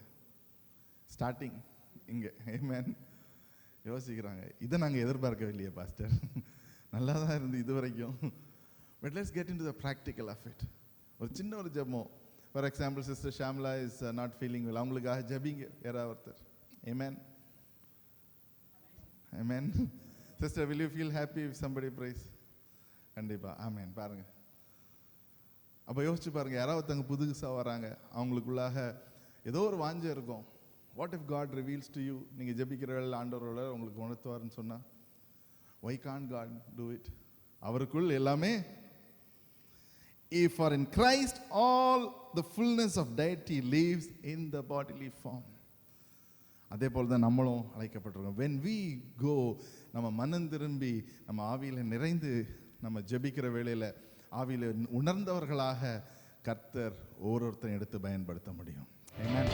ஸ்டார்டிங் இங்கே. ஆமென். யோசிக்கிறாங்க, இதை நாங்கள் எதிர்பார்க்கவில்லையே பாஸ்டர், நல்லா தான் இருந்து இது வரைக்கும். But let's get into the practical of it. ஒரு சின்ன ஒரு ஜெபம். For example sister Shamla is not feeling well, அவங்களுக்காக ஜெபிங்க யாராவது ஒருத்தர். Amen. Amen. Sister, will you feel happy if somebody prays? கண்டிப்பா. ஆமென். பாருங்க, அப்போ யோசிச்சு பாருங்க, யாராவது புதுசா வராங்க, அவங்களுக்குள்ளாக ஏதோ ஒரு வாஞ்சை இருக்கும். What if God reveals to you, நீங்க ஜெபிக்கிறவர்கள் ஆண்டவரோட உங்களுக்கு உணர்த்துவார்னு சொன்னா, why can't God do it? அவருக்குள் எல்லாமே. If for in Christ all the fullness of deity lives in the bodily form. அதே போல் தான் நம்மளும் அழைக்கப்பட்டிருக்கோம். when we go, நம்ம மனம் திரும்பி நம்ம ஆவியில் நிறைந்து நம்ம ஜெபிக்கிற வேளையில் ஆவியில் உணர்ந்தவர்களாக கர்த்தர் ஒவ்வொருத்தரையும் எடுத்து பயன்படுத்த முடியும். ஆமென்.